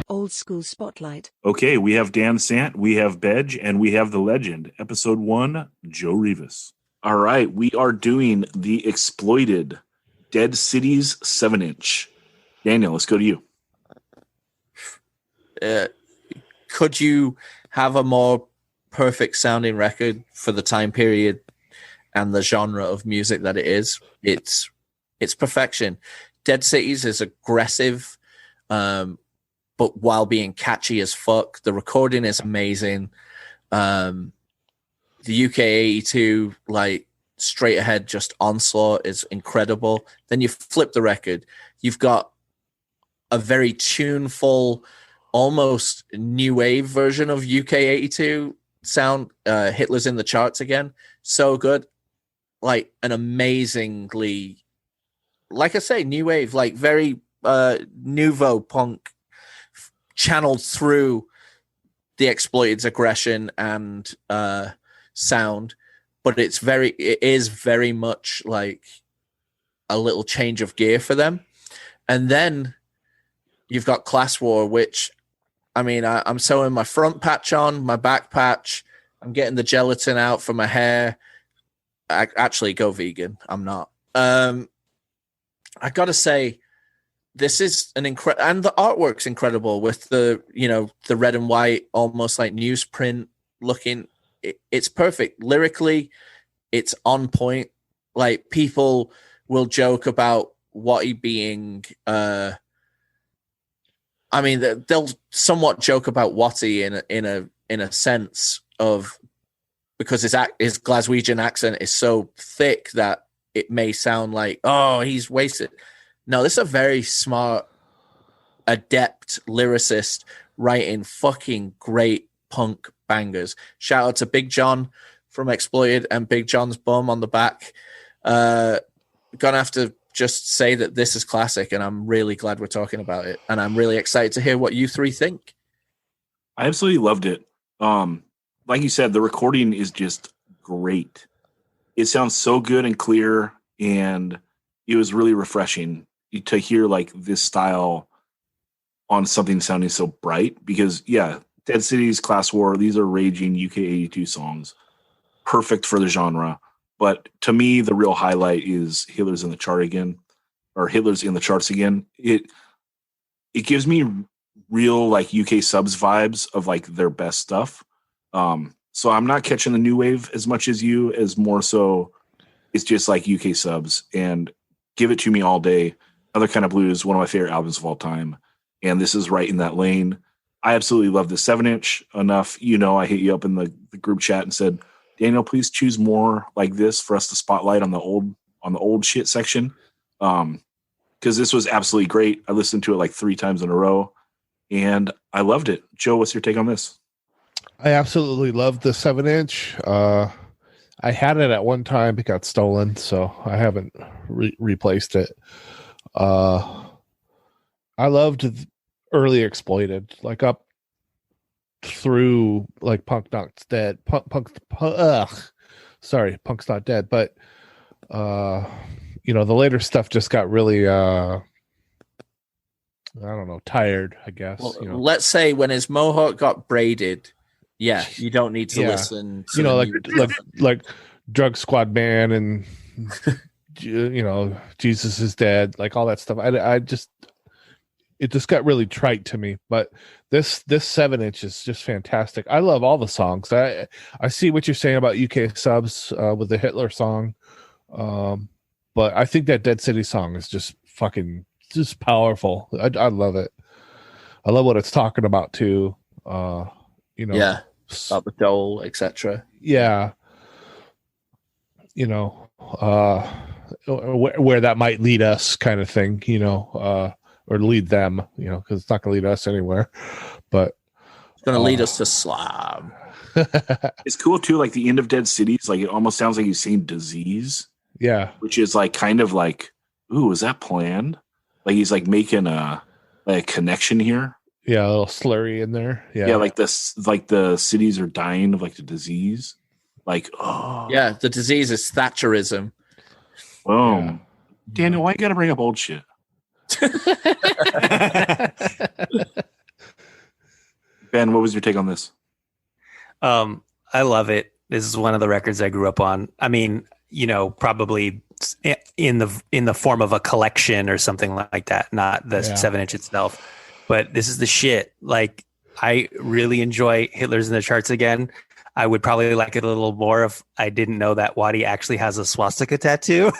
Old School Spotlight. Okay, we have Dan Sant, we have Bedge, and we have the legend. Episode 1, Joe Rivas. All right, we are doing the Exploited Dead Cities 7-inch. Daniel, let's go to you. Could you have a more perfect sounding record for the time period and the genre of music that it is? It's perfection. Dead Cities is aggressive, but while being catchy as fuck. The recording is amazing. The UK 82, like, straight ahead, just onslaught is incredible. Then you flip the record. You've got a very tuneful, almost new wave version of UK 82 sound. Hitler's in the Charts Again. So good. Like an amazingly, like I say, new wave, like very nouveau punk channeled through the Exploited's aggression and sound. But it is very much like a little change of gear for them. And then you've got Class War, which, I mean, I'm sewing my front patch on, my back patch. I'm getting the gelatin out for my hair. I actually go vegan. I'm not. I got to say, this is an incredible, and the artwork's incredible with the red and white, almost like newsprint looking. It's perfect. Lyrically, it's on point. Like, people will joke about Watty being, I mean, they'll somewhat joke about Watty in a sense of, because his Glaswegian accent is so thick that it may sound like, oh, he's wasted. No, this is a very smart, adept lyricist writing fucking great punk bangers. Shout out to Big John from Exploited and Big John's bum on the back. Gonna have to just say that this is classic, and I'm really glad we're talking about it, and I'm really excited to hear what you three think. I absolutely loved it. Like you said, the recording is just great. It sounds so good and clear, and it was really refreshing to hear like this style on something sounding so bright, because Dead Cities, Class War, these are raging UK 82 songs, perfect for the genre. But to me, the real highlight is Hitler's in the Charts Again. It gives me real like UK subs vibes of like their best stuff. So I'm not catching the new wave as much as you, as more so it's just like UK subs, and give it to me all day. Other Kind of Blues, one of my favorite albums of all time. And this is right in that lane. I absolutely love the 7-inch enough. I hit you up in the group chat and said, Daniel, please choose more like this for us to spotlight on the old shit section. Because this was absolutely great. I listened to it like 3 times in a row, and I loved it. Joe, what's your take on this? I absolutely loved the 7-inch. I had it at one time. It got stolen, so I haven't replaced it. I loved early Exploited, like up through like Punk's Not Dead, but the later stuff just got really I don't know, tired, I guess. Well, let's say when his mohawk got braided, you don't need to listen to like Drug Squad Man and Jesus is Dead, like all that stuff. It just got really trite to me. But this 7-inch is just fantastic. I love all the songs. I see what you're saying about UK subs with the Hitler song, but I think that Dead City song is just fucking just powerful. I love it. I love what it's talking about too. About the dole, etc. Yeah, where that might lead us, kind of thing. Or lead them, because it's not going to lead us anywhere. But it's going to lead us to Slav. It's cool too, like the end of Dead Cities, like it almost sounds like he's saying disease. Yeah, which is like kind of like, ooh, is that planned? Like he's like making a connection here. Yeah, a little slurry in there. Yeah. Yeah, like the cities are dying of like the disease. Like, oh Yeah, the disease is Thatcherism. boom. Yeah. Daniel, why you gotta bring up old shit? Ben, what was your take on this? I love it. This is one of the records I grew up on. I mean, probably in the form of a collection or something like that, not the 7-inch itself. But this is the shit. Like, I really enjoy Hitler's in the Charts again. I would probably like it a little more if I didn't know that Waddy actually has a swastika tattoo.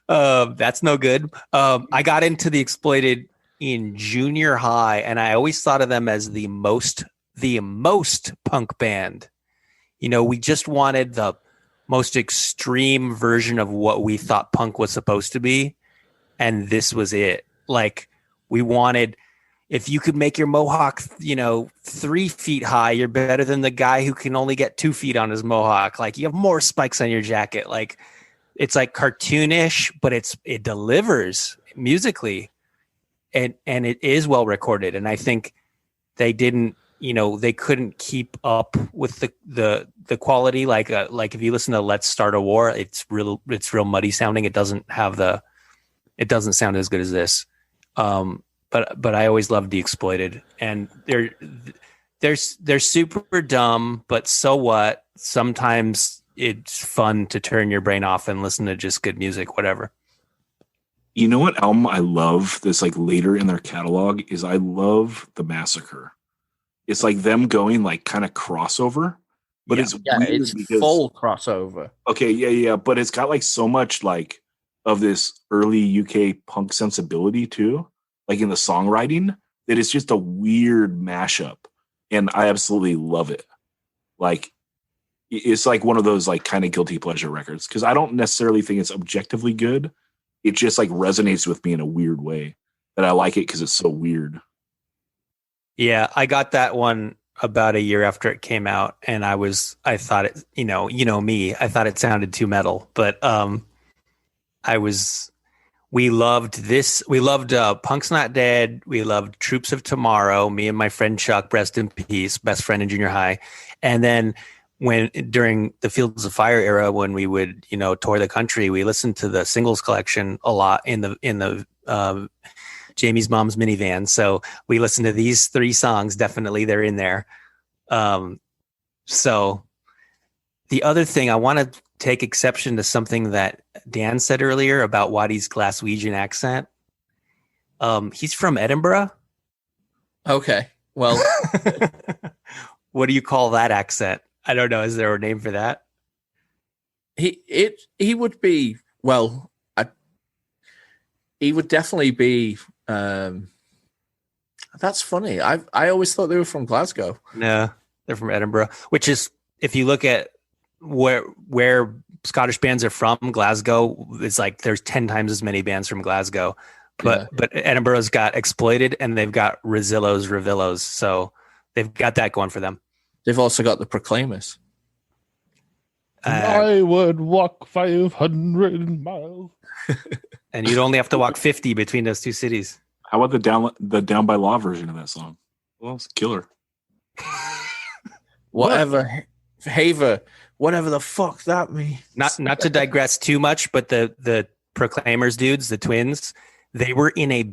That's no good. I got into the Exploited in junior high, and I always thought of them as the most punk band. We just wanted the most extreme version of what we thought punk was supposed to be, and this was it. Like, we wanted, if you could make your mohawk 3 feet high, you're better than the guy who can only get 2 feet on his mohawk. Like, you have more spikes on your jacket. Like, it's like cartoonish, but it delivers musically, and it is well recorded. And I think they didn't, they couldn't keep up with the quality. Like if you listen to Let's Start a War, it's real muddy sounding. It doesn't sound as good as this. But I always loved the Exploited, and they're super dumb, but so what? Sometimes it's fun to turn your brain off and listen to just good music, whatever. You know what album I love that's like later in their catalog is I love The Massacre. It's like them going like kind of crossover, but it's full crossover. Okay, yeah, but it's got like so much like of this early UK punk sensibility too, like in the songwriting, that it's just a weird mashup, and I absolutely love it. Like, it's like one of those like kind of guilty pleasure records, because I don't necessarily think it's objectively good. It just like resonates with me in a weird way that I like it because it's so weird. Yeah, I got that one about a year after it came out, and I thought it, me, I thought it sounded too metal, but we loved this. We loved Punk's Not Dead. We loved Troops of Tomorrow. Me and my friend Chuck, rest in peace, best friend in junior high. And then during the Fields of Fire era, when we would, tour the country, we listened to the singles collection a lot in the Jamie's mom's minivan. So we listened to these 3 songs. Definitely they're in there. So the other thing, I want to take exception to something that Dan said earlier about Waddy's Glaswegian accent. He's from Edinburgh. Okay. Well, what do you call that accent? I don't know. Is there a name for that? He would be, well, he would definitely be. That's funny. I always thought they were from Glasgow. No, they're from Edinburgh, which is, if you look at where Scottish bands are from, Glasgow, it's like there's 10 times as many bands from Glasgow. But Edinburgh's got Exploited, and they've got Revillos, so they've got that going for them. They've also got the Proclaimers. I would walk 500 miles. And you'd only have to walk 50 between those 2 cities. How about the Down by Law version of that song? Well, it's killer. Whatever, Haver, whatever the fuck that means. Not to digress too much, but the Proclaimers dudes, the twins, they were in a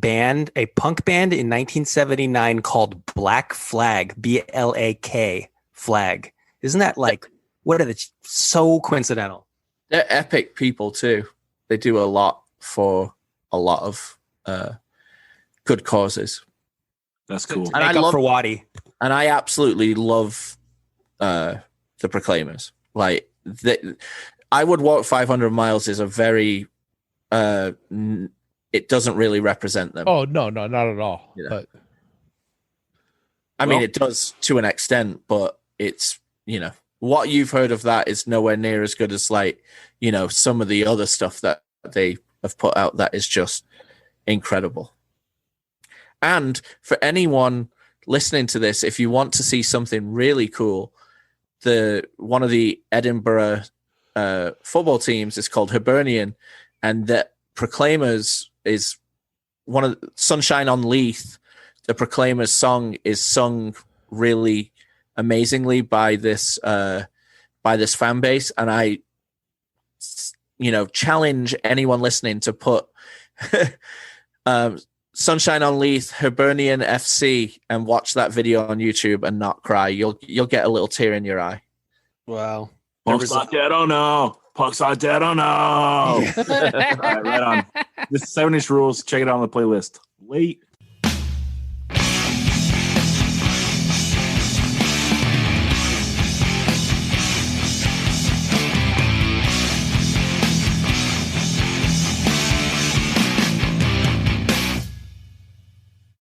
punk band in 1979 called Black Flag, BLAK Flag. Isn't that like, what are they, so coincidental? They're epic people too. They do a lot for a lot of good causes. That's cool. And I love for Waddy. And I absolutely love the Proclaimers. Like, I would walk 500 miles is a very it doesn't really represent them. Oh no, not at all. Yeah. But I mean, it does to an extent, but it's, what you've heard of that is nowhere near as good as, like, some of the other stuff that they have put out that is just incredible. And for anyone listening to this, if you want to see something really cool, one of the Edinburgh football teams is called Hibernian, and the Proclaimers is one of Sunshine on Leith. the Proclaimers song is sung really amazingly by this fan base, and I challenge anyone listening to put Sunshine on Leith, Hibernian FC, and watch that video on YouTube and not cry. You'll get a little tear in your eye. Wow. Punk's not dead, oh no. Punk's not dead, oh no. All right, right on. This is 7-inch rules. Check it out on the playlist. Late.